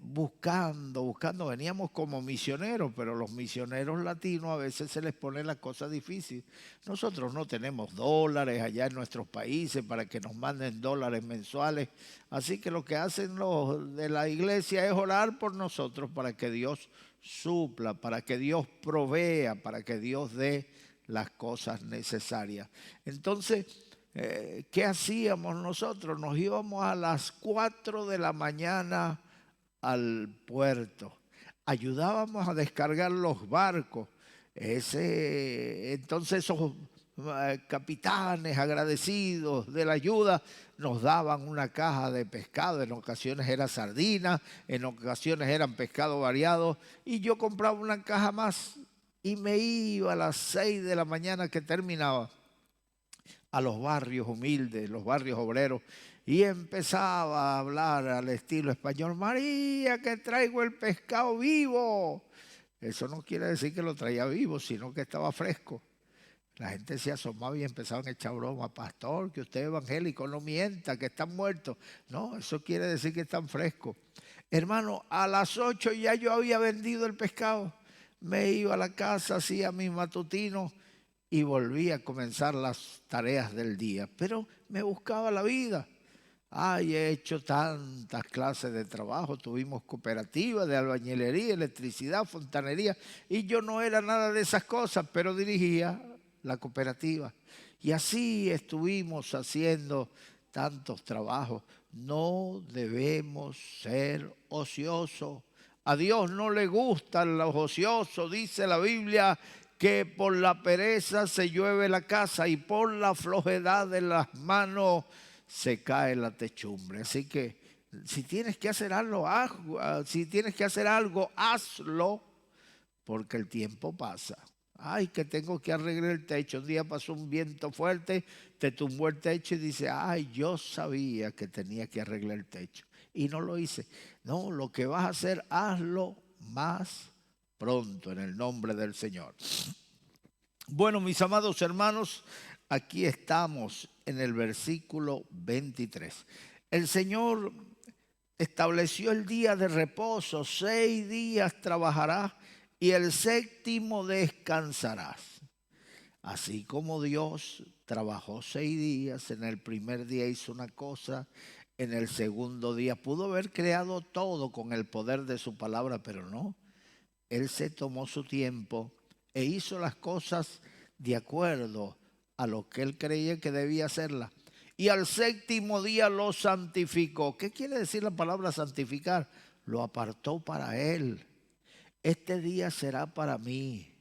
buscando, veníamos como misioneros, pero los misioneros latinos a veces se les pone la cosa difícil. Nosotros no tenemos dólares allá en nuestros países para que nos manden dólares mensuales. Así que lo que hacen los de la iglesia es orar por nosotros para que Dios supla, para que Dios provea, para que Dios dé las cosas necesarias. Entonces, ¿qué hacíamos nosotros? Nos íbamos a las 4 de la mañana al puerto. Ayudábamos a descargar los barcos. Entonces esos capitanes agradecidos de la ayuda nos daban una caja de pescado. En ocasiones era sardina, en ocasiones eran pescado variado. Y yo compraba una caja más y me iba a las 6 de la mañana que terminaba a los barrios humildes, los barrios obreros, y empezaba a hablar al estilo español. María, que traigo el pescado vivo. Eso no quiere decir que lo traía vivo, sino que estaba fresco. La gente se asomaba y empezaban a echar broma. Pastor, que usted es evangélico, no mienta, que están muertos. No, eso quiere decir que están frescos. Hermano, a las 8 ya yo había vendido el pescado. Me iba a la casa, hacía mis matutinos y volví a comenzar las tareas del día. Pero me buscaba la vida. Ay, he hecho tantas clases de trabajo. Tuvimos cooperativas de albañilería, electricidad, fontanería. Y yo no era nada de esas cosas, pero dirigía la cooperativa. Y así estuvimos haciendo tantos trabajos. No debemos ser ociosos. A Dios no le gustan los ociosos. Dice la Biblia que por la pereza se llueve la casa y por la flojedad de las manos se cae la techumbre. Así que si tienes que hacer algo, hazlo, porque el tiempo pasa. Ay, que tengo que arreglar el techo. Un día pasó un viento fuerte, te tumbó el techo y dice, ay, yo sabía que tenía que arreglar el techo y no lo hice. No, lo que vas a hacer, hazlo más pronto en el nombre del Señor. Bueno, mis amados hermanos, aquí estamos en el versículo 23. El Señor estableció el día de reposo. 6 días trabajarás y el 7º descansarás. Así como Dios trabajó 6 días, en el primer día hizo una cosa, en el segundo día pudo haber creado todo con el poder de su palabra, pero no. Él se tomó su tiempo e hizo las cosas de acuerdo a lo que él creía que debía hacerlas. Y al 7º día lo santificó. ¿Qué quiere decir la palabra santificar? Lo apartó para él. Este día será para mí.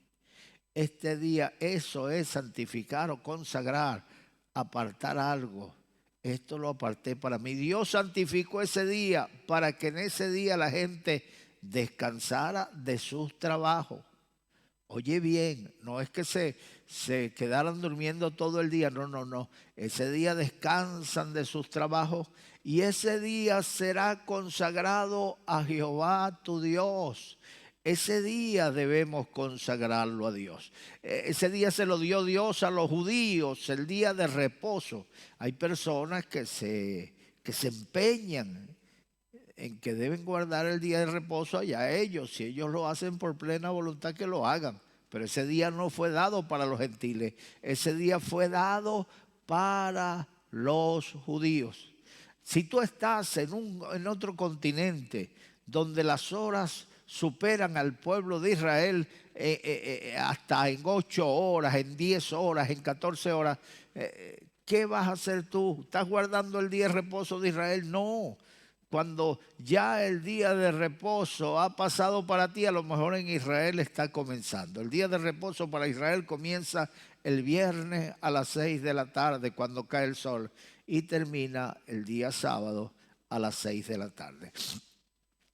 Este día, eso es santificar o consagrar, apartar algo. Esto lo aparté para mí. Dios santificó ese día para que en ese día la gente descansara de sus trabajos. Oye bien, no es que se quedaran durmiendo todo el día, no. Ese día descansan de sus trabajos y ese día será consagrado a Jehová tu Dios. Ese día debemos consagrarlo a Dios. Ese día se lo dio Dios a los judíos, el día de reposo. Hay personas que se empeñan en que deben guardar el día de reposo allá ellos. Si ellos lo hacen por plena voluntad, que lo hagan. Pero ese día no fue dado para los gentiles. Ese día fue dado para los judíos. Si tú estás en otro continente donde las horas superan al pueblo de Israel hasta en 8 horas, en 10 horas, en 14 horas, ¿qué vas a hacer tú? ¿Estás guardando el día de reposo de Israel? No. Cuando ya el día de reposo ha pasado para ti, a lo mejor en Israel está comenzando. El día de reposo para Israel comienza el viernes a las 6 de la tarde cuando cae el sol. y termina el día sábado a las 6 de la tarde.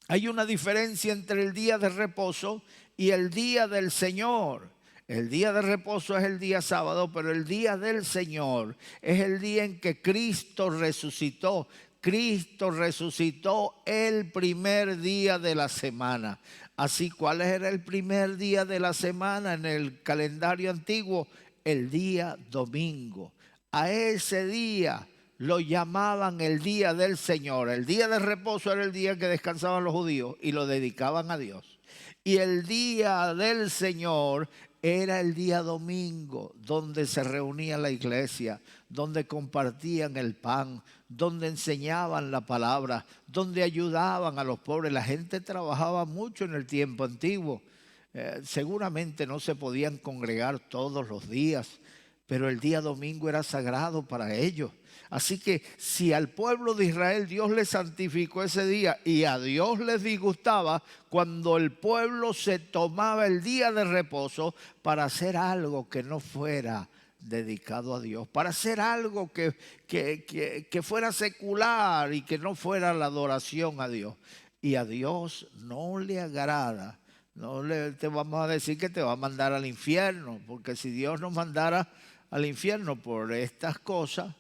Hay una diferencia entre el día de reposo y el día del Señor. El día de reposo es el día sábado, pero el día del Señor es el día en que Cristo resucitó. Cristo resucitó el primer día de la semana. Así, ¿cuál era el primer día de la semana en el calendario antiguo? El día domingo. A ese día lo llamaban el día del Señor. El día de reposo era el día que descansaban los judíos y lo dedicaban a Dios. Y el día del Señor era el día domingo, donde se reunía la iglesia, donde compartían el pan, donde enseñaban la palabra, donde ayudaban a los pobres. La gente trabajaba mucho en el tiempo antiguo. Seguramente no se podían congregar todos los días, pero el día domingo era sagrado para ellos. Así que si al pueblo de Israel Dios les santificó ese día y a Dios les disgustaba cuando el pueblo se tomaba el día de reposo para hacer algo que no fuera dedicado a Dios, para hacer algo que fuera secular y que no fuera la adoración a Dios. Y a Dios no le agrada. Te vamos a decir que te va a mandar al infierno, porque si Dios nos mandara al infierno por estas cosas,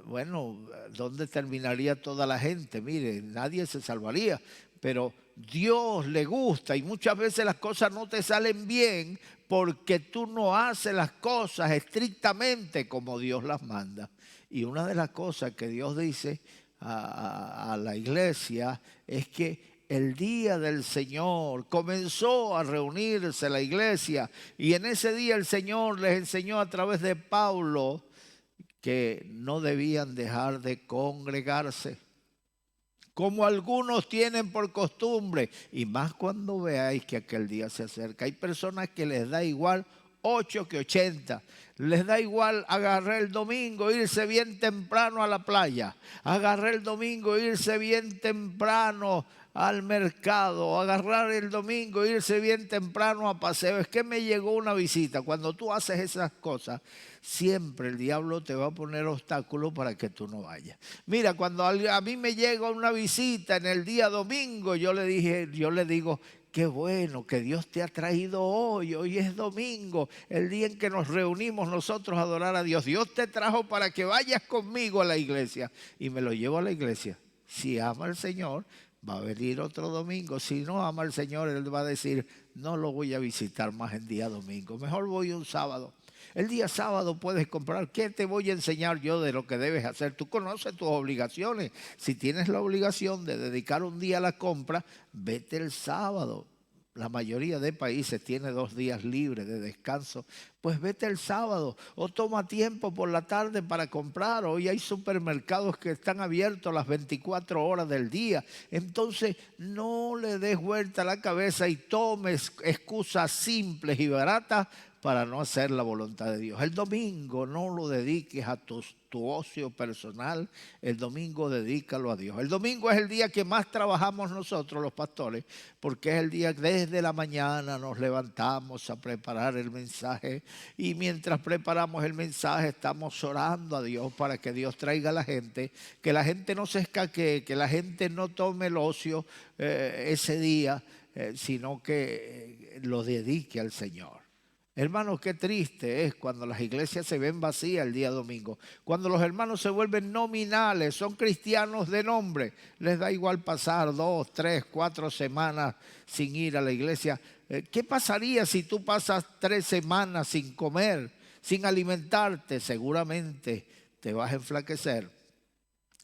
bueno, ¿dónde terminaría toda la gente? Mire, nadie se salvaría, pero Dios le gusta y muchas veces las cosas no te salen bien porque tú no haces las cosas estrictamente como Dios las manda. Y una de las cosas que Dios dice a la iglesia es que el día del Señor comenzó a reunirse la iglesia y en ese día el Señor les enseñó a través de Pablo que no debían dejar de congregarse, como algunos tienen por costumbre, y más cuando veáis que aquel día se acerca. Hay personas que les da igual 8 que 80. Les da igual agarrar el domingo, irse bien temprano a la playa, agarrar el domingo, irse bien temprano al mercado, agarrar el domingo, irse bien temprano a paseo. Es que me llegó una visita. Cuando tú haces esas cosas, siempre el diablo te va a poner obstáculos para que tú no vayas. Mira, cuando a mí me llega una visita en el día domingo, yo le digo, qué bueno que Dios te ha traído hoy. Hoy es domingo, el día en que nos reunimos nosotros a adorar a Dios. Dios te trajo para que vayas conmigo a la iglesia. Y me lo llevo a la iglesia. Si ama al Señor, va a venir otro domingo. Si no ama al Señor, Él va a decir, no lo voy a visitar más en día domingo. Mejor voy un sábado. El día sábado puedes comprar. ¿Qué te voy a enseñar yo de lo que debes hacer? Tú conoces tus obligaciones. Si tienes la obligación de dedicar un día a la compra, vete el sábado. La mayoría de países tiene 2 días libres de descanso. Pues vete el sábado o toma tiempo por la tarde para comprar. Hoy hay supermercados que están abiertos las 24 horas del día. Entonces no le des vuelta a la cabeza y tomes excusas simples y baratas para no hacer la voluntad de Dios. El domingo no lo dediques a tu ocio personal, el domingo dedícalo a Dios. El domingo es el día que más trabajamos nosotros los pastores, porque es el día que desde la mañana nos levantamos a preparar el mensaje y mientras preparamos el mensaje estamos orando a Dios para que Dios traiga a la gente, que la gente no se escaquee, que la gente no tome el ocio ese día, sino que lo dedique al Señor. Hermanos, qué triste es cuando las iglesias se ven vacías el día domingo. Cuando los hermanos se vuelven nominales, son cristianos de nombre. Les da igual pasar 2, 3, 4 semanas sin ir a la iglesia. ¿Qué pasaría si tú pasas 3 semanas sin comer, sin alimentarte? Seguramente te vas a enflaquecer.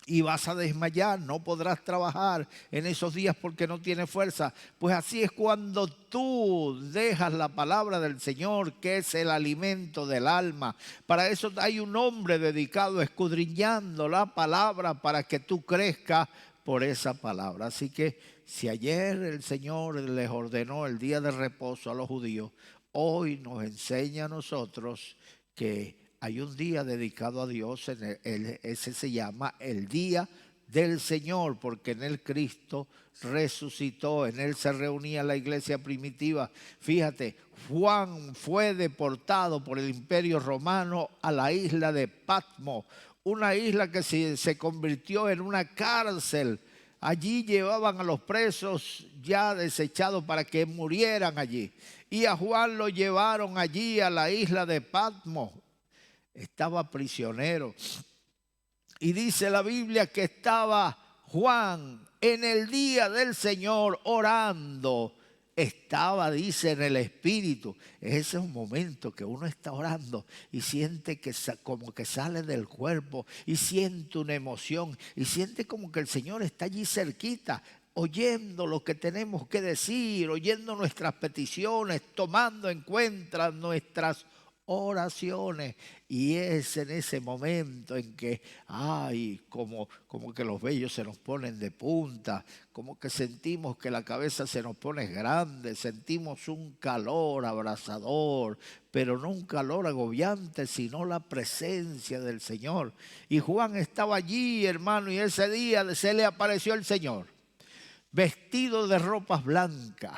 Y vas a desmayar, no podrás trabajar en esos días porque no tienes fuerza. Pues así es cuando tú dejas la palabra del Señor, que es el alimento del alma. Para eso hay un hombre dedicado escudriñando la palabra para que tú crezcas por esa palabra. Así que si ayer el Señor les ordenó el día de reposo a los judíos, hoy nos enseña a nosotros que hay un día dedicado a Dios, ese se llama el día del Señor, porque en él Cristo resucitó, en él se reunía la iglesia primitiva. Fíjate, Juan fue deportado por el Imperio Romano a la isla de Patmos, una isla que se convirtió en una cárcel. Allí llevaban a los presos ya desechados para que murieran allí. Y a Juan lo llevaron allí a la isla de Patmos. Estaba prisionero. Y dice la Biblia que estaba Juan en el día del Señor orando. Estaba, dice, en el Espíritu. Ese es un momento que uno está orando y siente que como que sale del cuerpo y siente una emoción y siente como que el Señor está allí cerquita, oyendo lo que tenemos que decir, oyendo nuestras peticiones, tomando en cuenta nuestras oraciones. Y es en ese momento en que, ay, como que los vellos se nos ponen de punta, como que sentimos que la cabeza se nos pone grande, sentimos un calor abrasador, pero no un calor agobiante, sino la presencia del Señor. Y Juan estaba allí, hermano, y ese día se le apareció el Señor, vestido de ropas blancas,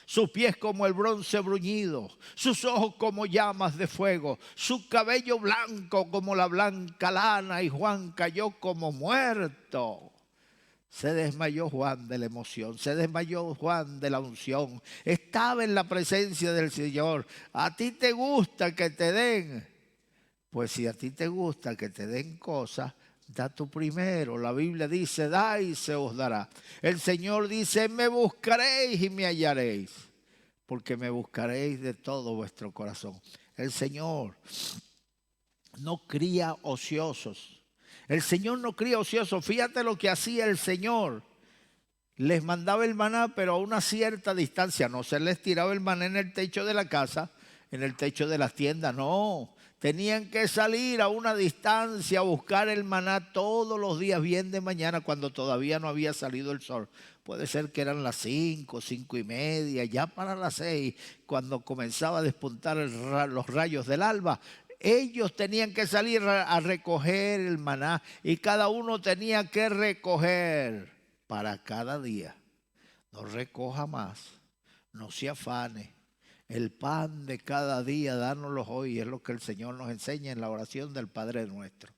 sus pies como el bronce bruñido, sus ojos como llamas de fuego, su cabello blanco como la blanca lana, y Juan cayó como muerto. Se desmayó Juan de la emoción, se desmayó Juan de la unción. Estaba en la presencia del Señor. ¿A ti te gusta que te den? Pues si a ti te gusta que te den cosas, da tú primero. La Biblia dice, da y se os dará. El Señor dice, me buscaréis y me hallaréis, porque me buscaréis de todo vuestro corazón. El Señor no cría ociosos. El Señor no cría ociosos. Fíjate lo que hacía el Señor. Les mandaba el maná, pero a una cierta distancia. No se les tiraba el maná en el techo de la casa, en el techo de las tiendas, no. Tenían que salir a una distancia a buscar el maná todos los días, bien de mañana, cuando todavía no había salido el sol. Puede ser que eran las 5, 5:30, ya para las 6, cuando comenzaba a despuntar los rayos del alba. Ellos tenían que salir a recoger el maná y cada uno tenía que recoger para cada día. No recoja más, no se afane. El pan de cada día, dánoslo hoy, es lo que el Señor nos enseña en la oración del Padre Nuestro.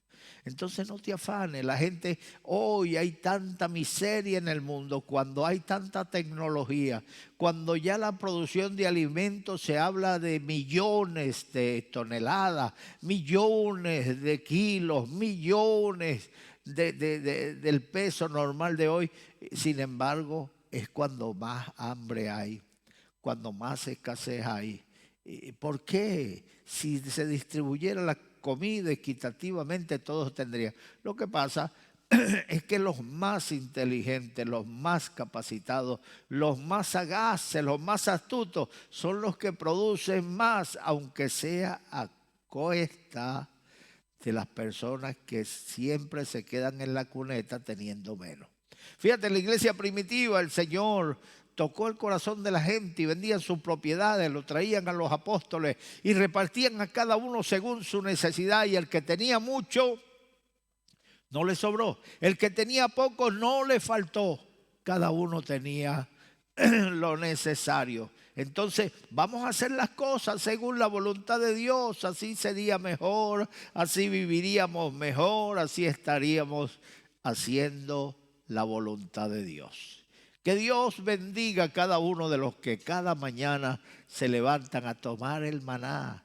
Entonces no te afanes. La gente, hoy hay tanta miseria en el mundo, cuando hay tanta tecnología, cuando ya la producción de alimentos se habla de millones de toneladas, millones de kilos, millones del peso normal de hoy. Sin embargo, es cuando más hambre hay, cuando más escasez hay. ¿Por qué? Si se distribuyera la comida equitativamente, todos tendrían. Lo que pasa es que los más inteligentes, los más capacitados, los más sagaces, los más astutos, son los que producen más, aunque sea a cuesta de las personas que siempre se quedan en la cuneta teniendo menos. Fíjate, en la iglesia primitiva el Señor tocó el corazón de la gente y vendían sus propiedades, lo traían a los apóstoles y repartían a cada uno según su necesidad, y el que tenía mucho no le sobró, el que tenía poco no le faltó, cada uno tenía lo necesario. Entonces vamos a hacer las cosas según la voluntad de Dios, así sería mejor, así viviríamos mejor, así estaríamos haciendo la voluntad de Dios. Que Dios bendiga a cada uno de los que cada mañana se levantan a tomar el maná,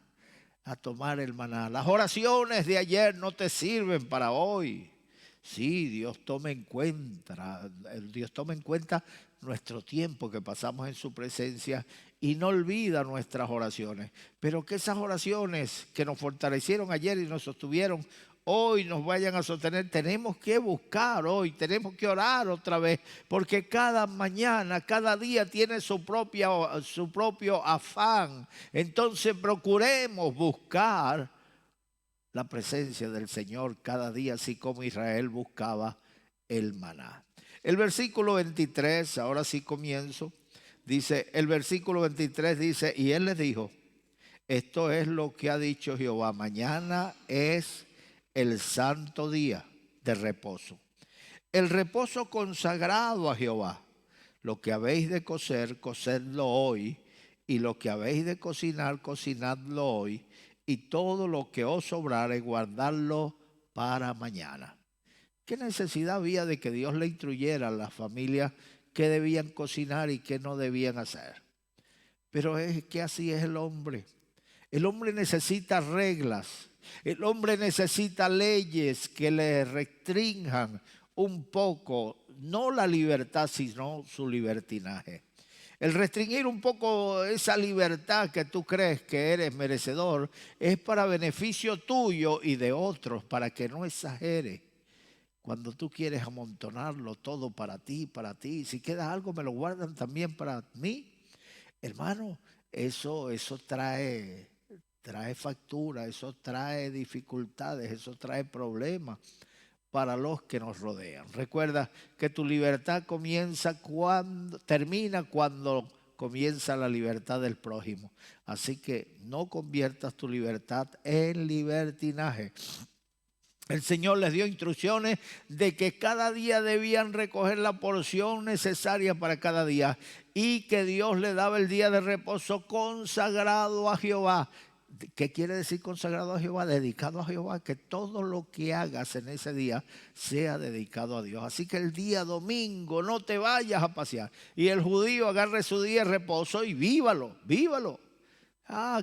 a tomar el maná. Las oraciones de ayer no te sirven para hoy. Sí, Dios toma en cuenta nuestro tiempo que pasamos en su presencia y no olvida nuestras oraciones. Pero que esas oraciones que nos fortalecieron ayer y nos sostuvieron, hoy nos vayan a sostener. Tenemos que buscar hoy, tenemos que orar otra vez, porque cada mañana, cada día tiene su propio afán. Entonces procuremos buscar la presencia del Señor cada día, así como Israel buscaba el maná. El versículo 23, ahora sí comienzo, dice, el versículo 23 dice, y él les dijo, esto es lo que ha dicho Jehová, mañana es el santo día de reposo, el reposo consagrado a Jehová. Lo que habéis de cocer, cocedlo hoy, y lo que habéis de cocinar, cocinadlo hoy, y todo lo que os sobrare, guardadlo para mañana. ¿Qué necesidad había de que Dios le instruyera a las familias qué debían cocinar y qué no debían hacer? Pero es que así es el hombre. El hombre necesita reglas. El hombre necesita leyes que le restrinjan un poco, no la libertad, sino su libertinaje. El restringir un poco esa libertad que tú crees que eres merecedor es para beneficio tuyo y de otros, para que no exageres. Cuando tú quieres amontonarlo todo para ti, si queda algo me lo guardan también para mí. Hermano, eso trae factura, eso trae dificultades, eso trae problemas para los que nos rodean. Recuerda que tu libertad termina cuando comienza la libertad del prójimo. Así que no conviertas tu libertad en libertinaje. El Señor les dio instrucciones de que cada día debían recoger la porción necesaria para cada día y que Dios le daba el día de reposo consagrado a Jehová. ¿Qué quiere decir consagrado a Jehová? Dedicado a Jehová, que todo lo que hagas en ese día sea dedicado a Dios. Así que el día domingo no te vayas a pasear y el judío agarre su día de reposo y vívalo.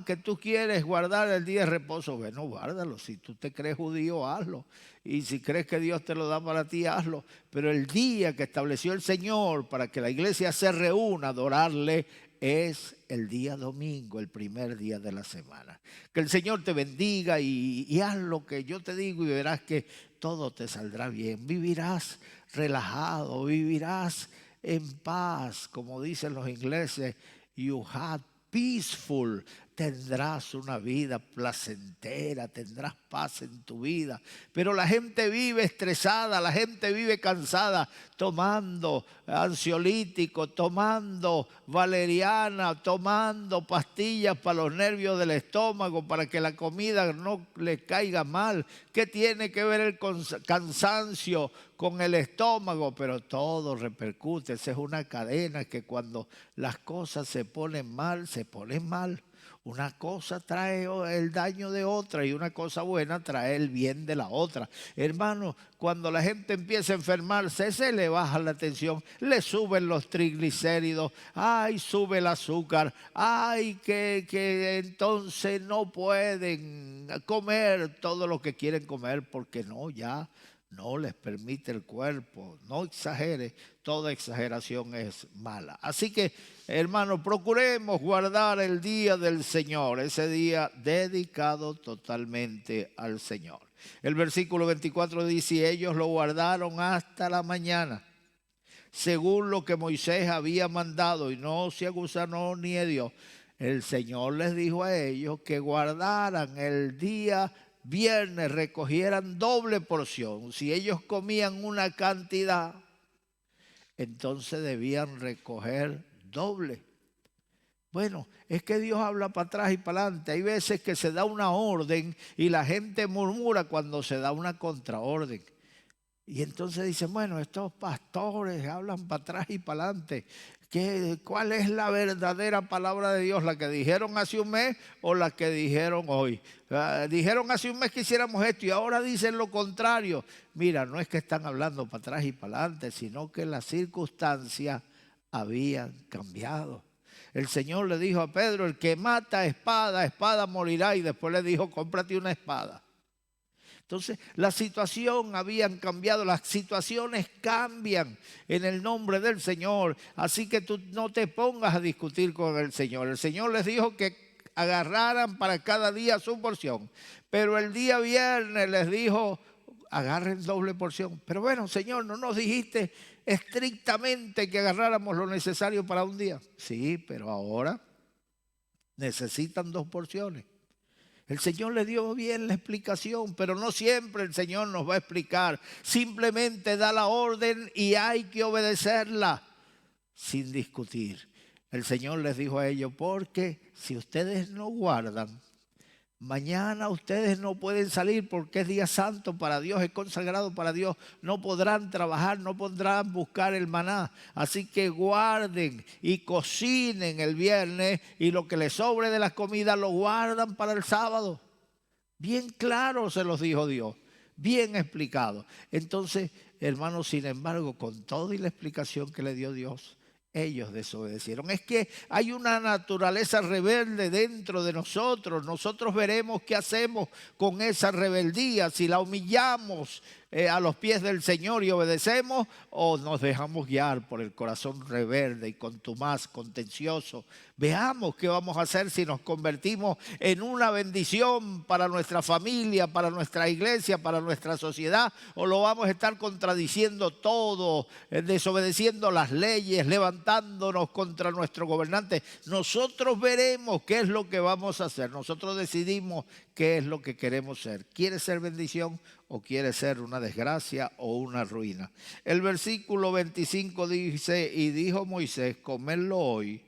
Que tú quieres guardar el día de reposo, bueno, guárdalo. Si tú te crees judío, hazlo. Y si crees que Dios te lo da para ti, hazlo. Pero el día que estableció el Señor para que la iglesia se reúna a adorarle es el día domingo, el primer día de la semana. Que el Señor te bendiga y haz lo que yo te digo y verás que todo te saldrá bien. Vivirás relajado, vivirás en paz, como dicen los ingleses, you had peaceful, tendrás una vida placentera, tendrás paz en tu vida. Pero la gente vive estresada, la gente vive cansada, tomando ansiolítico, tomando valeriana, tomando pastillas para los nervios del estómago, para que la comida no le caiga mal. ¿Qué tiene que ver el cansancio con el estómago? Pero todo repercute, esa es una cadena que cuando las cosas se ponen mal, se ponen mal. Una cosa trae el daño de otra y una cosa buena trae el bien de la otra. Hermano, cuando la gente empieza a enfermarse, se le baja la tensión, le suben los triglicéridos, sube el azúcar, que entonces no pueden comer todo lo que quieren comer porque ya no les permite el cuerpo. No exagere, toda exageración es mala. Así que, hermanos, procuremos guardar el día del Señor, ese día dedicado totalmente al Señor. El versículo 24 dice: y ellos lo guardaron hasta la mañana, según lo que Moisés había mandado, y no se agusanó ni hedió. El Señor les dijo a ellos que guardaran el día viernes, recogieran doble porción. Si ellos comían una cantidad, entonces debían recoger doble. Bueno, es que Dios habla para atrás y para adelante. Hay veces que se da una orden y la gente murmura cuando se da una contraorden. Y entonces dicen, bueno, estos pastores hablan para atrás y para adelante. ¿Cuál es la verdadera palabra de Dios? ¿La que dijeron hace un mes o la que dijeron hoy? Dijeron hace un mes que hiciéramos esto y ahora dicen lo contrario. Mira, no es que están hablando para atrás y para adelante, sino que las circunstancias habían cambiado. El Señor le dijo a Pedro: el que mata espada, espada morirá. Y después le dijo: cómprate una espada. Entonces, la situación habían cambiado, las situaciones cambian en el nombre del Señor. Así que tú no te pongas a discutir con el Señor. El Señor les dijo que agarraran para cada día su porción. Pero el día viernes les dijo: agarren doble porción. Pero bueno, Señor, ¿no nos dijiste estrictamente que agarráramos lo necesario para un día? Sí, pero ahora necesitan 2 porciones. El Señor le dio bien la explicación, pero no siempre el Señor nos va a explicar. Simplemente da la orden y hay que obedecerla sin discutir. El Señor les dijo a ellos: porque si ustedes no guardan, mañana ustedes no pueden salir porque es día santo para Dios, es consagrado para Dios. No podrán trabajar, no podrán buscar el maná. Así que guarden y cocinen el viernes y lo que les sobre de la comida lo guardan para el sábado. Bien claro se los dijo Dios. bien explicado. Entonces, hermanos, sin embargo, con toda y la explicación que le dio Dios, ellos desobedecieron. Es que hay una naturaleza rebelde dentro de nosotros. Nosotros veremos qué hacemos con esa rebeldía, si la humillamos a los pies del Señor y obedecemos, o nos dejamos guiar por el corazón rebelde y contumaz, contencioso. Veamos qué vamos a hacer si nos convertimos en una bendición para nuestra familia, para nuestra iglesia, para nuestra sociedad, o lo vamos a estar contradiciendo todo, desobedeciendo las leyes, levantándonos contra nuestro gobernante. Nosotros veremos qué es lo que vamos a hacer. Nosotros decidimos qué es lo que queremos ser. ¿Quiere ser bendición o quiere ser una desgracia o una ruina? El versículo 25 dice, y dijo Moisés, comedlo hoy,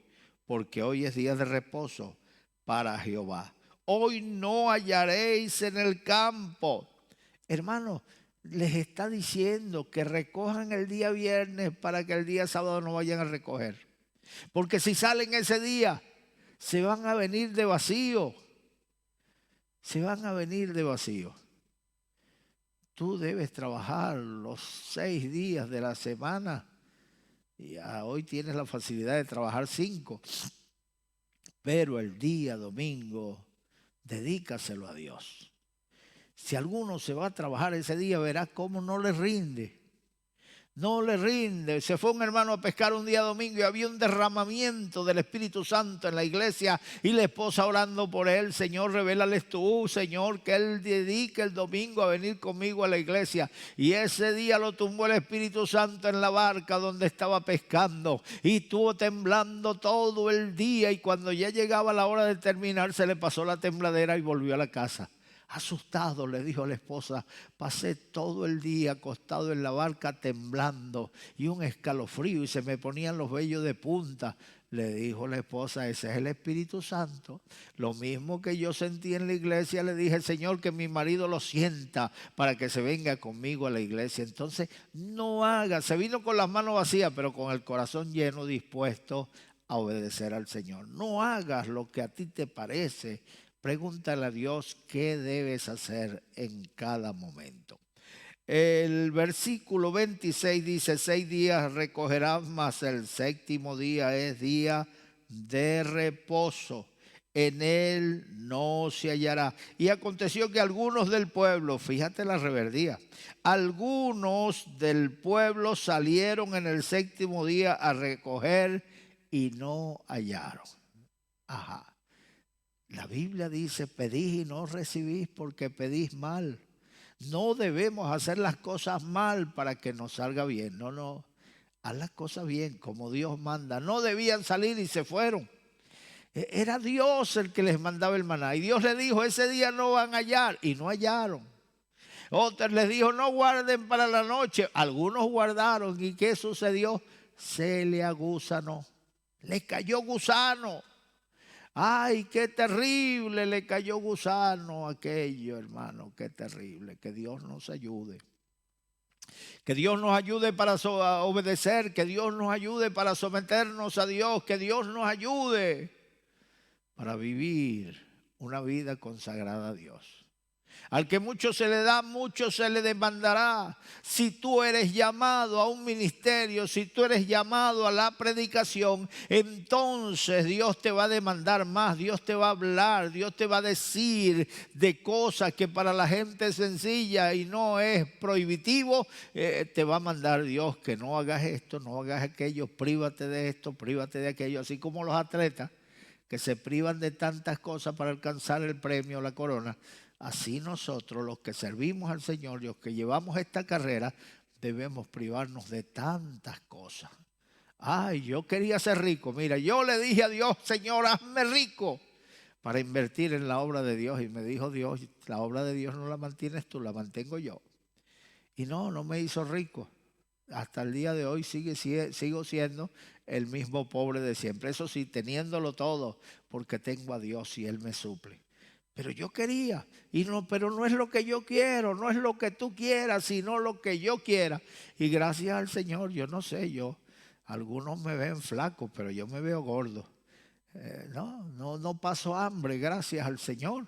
porque hoy es día de reposo para Jehová. Hoy no hallaréis en el campo. Hermanos, les está diciendo que recojan el día viernes para que el día sábado no vayan a recoger. Porque si salen ese día, se van a venir de vacío. Se van a venir de vacío. Tú debes trabajar los 6 días de la semana. Y hoy tienes la facilidad de trabajar 5. Pero el día domingo, dedícaselo a Dios. Si alguno se va a trabajar ese día, verá cómo no le rinde. No le rinde. Se fue un hermano a pescar un día domingo y había un derramamiento del Espíritu Santo en la iglesia y la esposa orando por él. Señor, revélales tú, Señor, que él dedique el domingo a venir conmigo a la iglesia. Y ese día lo tumbó el Espíritu Santo en la barca donde estaba pescando y estuvo temblando todo el día, y cuando ya llegaba la hora de terminar se le pasó la tembladera y volvió a la casa. Asustado le dijo a la esposa, pasé todo el día acostado en la barca temblando y un escalofrío y se me ponían los vellos de punta. Le dijo la esposa, ese es el Espíritu Santo. Lo mismo que yo sentí en la iglesia, le dije, Señor, que mi marido lo sienta para que se venga conmigo a la iglesia. Entonces no haga, se vino con las manos vacías, pero con el corazón lleno, dispuesto a obedecer al Señor. No hagas lo que a ti te parece. Pregúntale a Dios qué debes hacer en cada momento. El versículo 26 dice, 6 días recogerás, mas el 7º día es día de reposo. En él no se hallará. Y aconteció que algunos del pueblo, fíjate la rebeldía, algunos del pueblo salieron en el 7º día a recoger y no hallaron. Ajá. La Biblia dice, pedís y no recibís porque pedís mal. No debemos hacer las cosas mal para que nos salga bien. No. Haz las cosas bien como Dios manda. No debían salir y se fueron. Era Dios el que les mandaba el maná. Y Dios les dijo, ese día no van a hallar. Y no hallaron. Otros les dijo, no guarden para la noche. Algunos guardaron. ¿Y qué sucedió? Se le agusanó. Le cayó gusano. Ay, qué terrible, le cayó gusano aquello, hermano, qué terrible. Que Dios nos ayude. Que Dios nos ayude para obedecer, que Dios nos ayude para someternos a Dios, que Dios nos ayude para vivir una vida consagrada a Dios. Al que mucho se le da, mucho se le demandará. Si tú eres llamado a un ministerio, si tú eres llamado a la predicación, entonces Dios te va a demandar más, Dios te va a hablar, Dios te va a decir de cosas que para la gente sencilla y no es prohibitivo, te va a mandar Dios que no hagas esto, no hagas aquello, prívate de esto, prívate de aquello, así como los atletas que se privan de tantas cosas para alcanzar el premio, la corona. Así nosotros, los que servimos al Señor, los que llevamos esta carrera, debemos privarnos de tantas cosas. Ay, yo quería ser rico. Mira, yo le dije a Dios, Señor, hazme rico para invertir en la obra de Dios. Y me dijo Dios, la obra de Dios no la mantienes tú, la mantengo yo. Y no me hizo rico. Hasta el día de hoy sigo siendo el mismo pobre de siempre. Eso sí, teniéndolo todo, porque tengo a Dios y Él me suple. Pero yo quería, pero no es lo que yo quiero, no es lo que tú quieras, sino lo que yo quiera. Y gracias al Señor, yo no sé, algunos me ven flaco, pero yo me veo gordo. No paso hambre, gracias al Señor.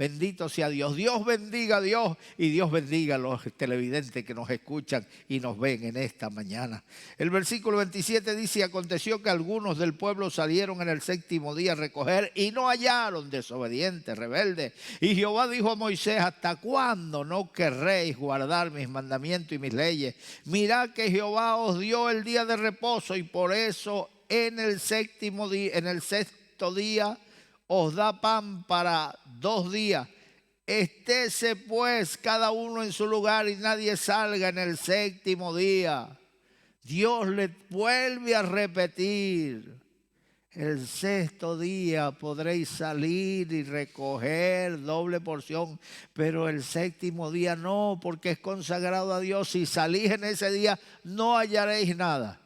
Bendito sea Dios. Dios bendiga a Dios y Dios bendiga a los televidentes que nos escuchan y nos ven en esta mañana. El versículo 27 dice: aconteció que algunos del pueblo salieron en el séptimo día a recoger y no hallaron, desobedientes, rebeldes. Y Jehová dijo a Moisés: ¿hasta cuándo no querréis guardar mis mandamientos y mis leyes? Mirad que Jehová os dio el día de reposo y por eso en el sexto día os da pan para 2 días. Estése pues cada uno en su lugar y nadie salga en el séptimo día. Dios le vuelve a repetir: el sexto día podréis salir y recoger doble porción, pero el séptimo día no, porque es consagrado a Dios. Si salís en ese día no hallaréis nada.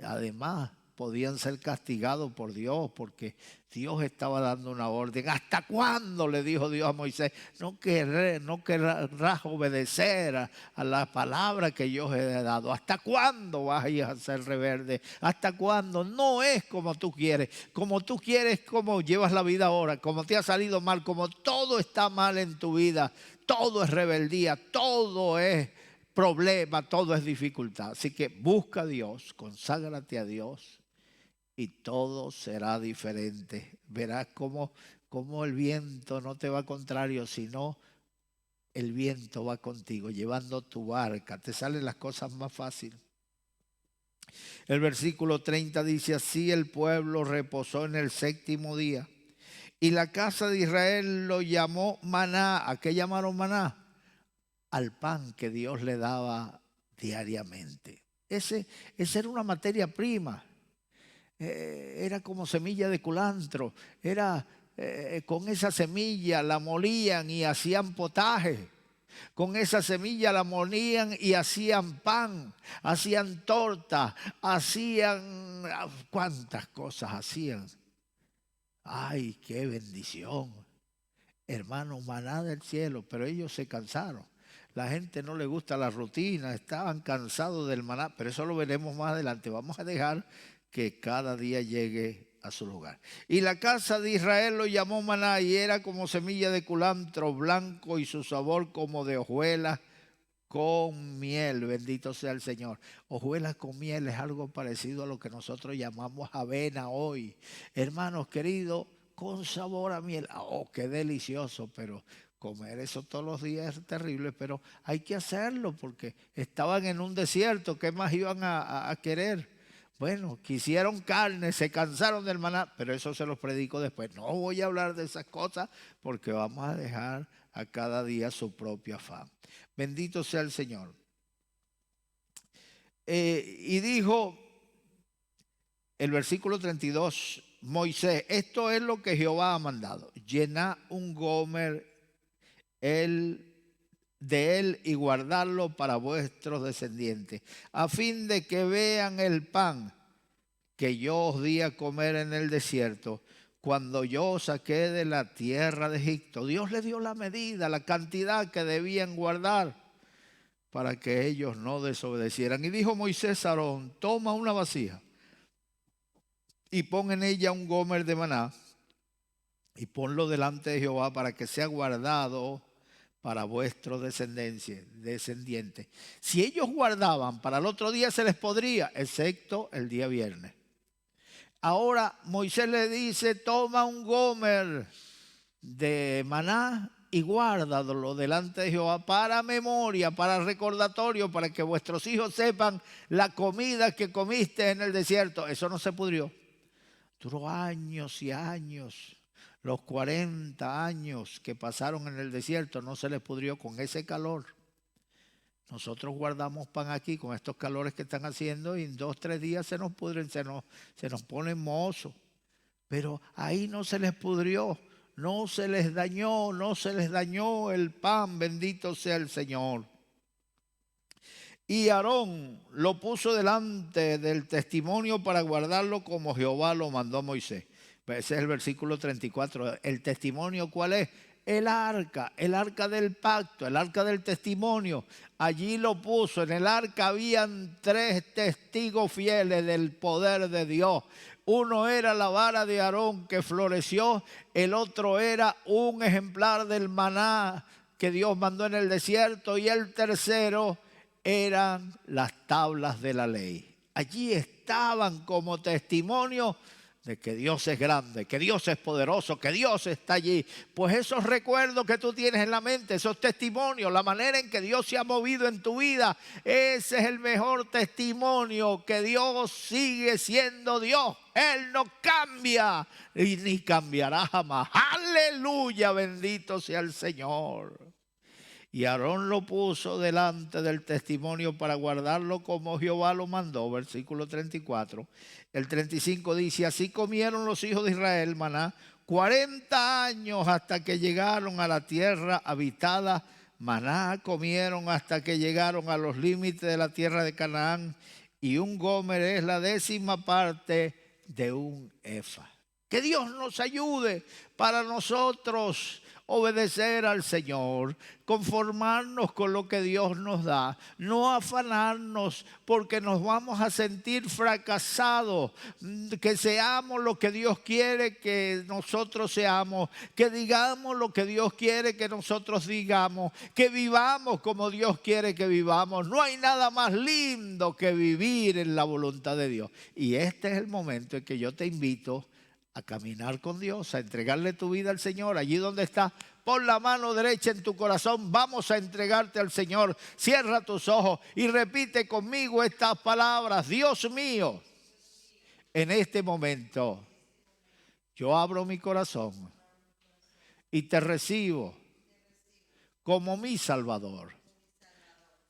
Además, podían ser castigados por Dios porque Dios estaba dando una orden. ¿Hasta cuándo? Le dijo Dios a Moisés. No querrás obedecer a la palabra que yo he dado. ¿Hasta cuándo vas a ser rebelde? ¿Hasta cuándo? No es como tú quieres. Como tú quieres, como llevas la vida ahora, como te ha salido mal, como todo está mal en tu vida. Todo es rebeldía, todo es problema, todo es dificultad. Así que busca a Dios, conságrate a Dios y todo será diferente. Verás cómo el viento no te va contrario, sino el viento va contigo, llevando tu barca. Te salen las cosas más fáciles. El versículo 30 dice: así el pueblo reposó en el séptimo día. Y la casa de Israel lo llamó maná. ¿A qué llamaron maná? Al pan que Dios le daba diariamente. Esa era una materia prima. Era como semilla de culantro. Con esa semilla la molían y hacían potaje. Con esa semilla la molían y hacían pan, hacían torta, hacían cuántas cosas hacían. ¡Ay, qué bendición! Hermano, maná del cielo, pero ellos se cansaron. La gente no le gusta la rutina, estaban cansados del maná, pero eso lo veremos más adelante. Vamos a dejar que cada día llegue a su lugar. Y la casa de Israel lo llamó maná y era como semilla de culantro blanco y su sabor como de hojuelas con miel. Bendito sea el Señor. Hojuelas con miel es algo parecido a lo que nosotros llamamos avena hoy. Hermanos queridos, con sabor a miel. Oh, qué delicioso, pero comer eso todos los días es terrible, pero hay que hacerlo porque estaban en un desierto. ¿Qué más iban a querer? Bueno, quisieron carne, se cansaron del maná, pero eso se los predico después. No voy a hablar de esas cosas porque vamos a dejar a cada día su propio afán. Bendito sea el Señor. Y dijo el versículo 32, Moisés: esto es lo que Jehová ha mandado. Llená un gomer de él y guardarlo para vuestros descendientes, a fin de que vean el pan que yo os di a comer en el desierto, cuando yo os saqué de la tierra de Egipto. Dios les dio la medida, la cantidad que debían guardar para que ellos no desobedecieran. Y dijo Moisés a Aarón: toma una vasija y pon en ella un gomer de maná y ponlo delante de Jehová para que sea guardado para vuestros descendientes. Si ellos guardaban, para el otro día se les podría, excepto el día viernes. Ahora Moisés le dice: toma un gomer de maná y guárdalo delante de Jehová para memoria, para recordatorio, para que vuestros hijos sepan la comida que comiste en el desierto. Eso no se pudrió. Duró años y años. Los 40 años que pasaron en el desierto no se les pudrió con ese calor. Nosotros guardamos pan aquí con estos calores que están haciendo y en 2 o 3 días se nos pudren, se nos ponen mozos. Pero ahí no se les pudrió, no se les dañó el pan, bendito sea el Señor. Y Aarón lo puso delante del testimonio para guardarlo como Jehová lo mandó a Moisés. Ese es el versículo 34. ¿El testimonio cuál es? El arca del pacto, el arca del testimonio. Allí lo puso. En el arca habían 3 testigos fieles del poder de Dios. Uno era la vara de Aarón que floreció, el otro era un ejemplar del maná que Dios mandó en el desierto, y el tercero eran las tablas de la ley. Allí estaban como testimonio de que Dios es grande, que Dios es poderoso, que Dios está allí. Pues esos recuerdos que tú tienes en la mente, esos testimonios, la manera en que Dios se ha movido en tu vida, ese es el mejor testimonio, que Dios sigue siendo Dios. Él no cambia y ni cambiará jamás. Aleluya, bendito sea el Señor. Y Aarón lo puso delante del testimonio para guardarlo como Jehová lo mandó, versículo 34. El 35 dice, así comieron los hijos de Israel maná 40 años hasta que llegaron a la tierra habitada. Maná comieron hasta que llegaron a los límites de la tierra de Canaán, y un gómer es la 10ª parte de un efa. Que Dios nos ayude para nosotros obedecer al Señor, conformarnos con lo que Dios nos da, no afanarnos porque nos vamos a sentir fracasados, que seamos lo que Dios quiere que nosotros seamos, que digamos lo que Dios quiere que nosotros digamos, que vivamos como Dios quiere que vivamos. No hay nada más lindo que vivir en la voluntad de Dios. Y este es el momento en que yo te invito a caminar con Dios, a entregarle tu vida al Señor. Allí donde está, pon la mano derecha en tu corazón. Vamos a entregarte al Señor. Cierra tus ojos y repite conmigo estas palabras. Dios mío, en este momento yo abro mi corazón y te recibo como mi Salvador.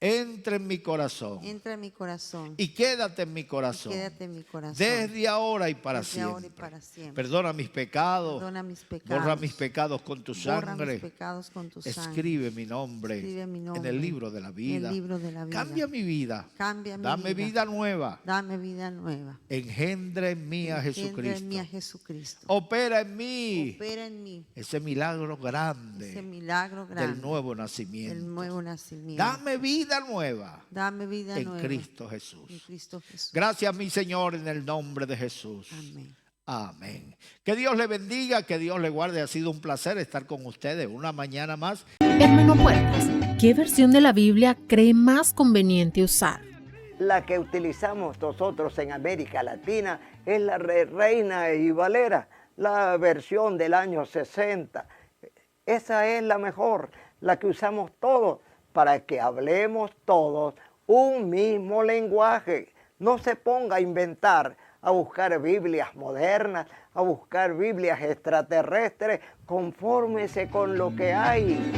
Entra en mi corazón. Entra en mi corazón. Y quédate en mi corazón. Quédate en mi corazón. Desde ahora y para Desde siempre. ahora y para siempre. Perdona mis pecados. Perdona mis pecados. Borra mis pecados con tu Borra sangre. mis pecados con tu sangre. Escribe mi nombre, Escribe mi nombre en el libro de la vida. En el libro de la vida. Cambia mi vida. Cambia mi Dame vida nueva. Dame vida nueva. Engendra en mí a Engendra Jesucristo. en mí a Jesucristo. Opera en mí Opera en mí ese milagro grande, ese milagro grande del nuevo nacimiento. del nuevo nacimiento. Dame vida nueva Dame vida en nueva Cristo Jesús. en Cristo Jesús. Gracias, mi Señor, en el nombre de Jesús. Amén. Amén. Que Dios le bendiga, que Dios le guarde. Ha sido un placer estar con ustedes una mañana más. Hermano Puertas, ¿qué versión de la Biblia cree más conveniente usar? La que utilizamos nosotros en América Latina es la Reina y Valera, la versión del año 60. Esa es la mejor, la que usamos todos, para que hablemos todos un mismo lenguaje. No se ponga a inventar, a buscar Biblias modernas, a buscar Biblias extraterrestres. Confórmese con lo que hay.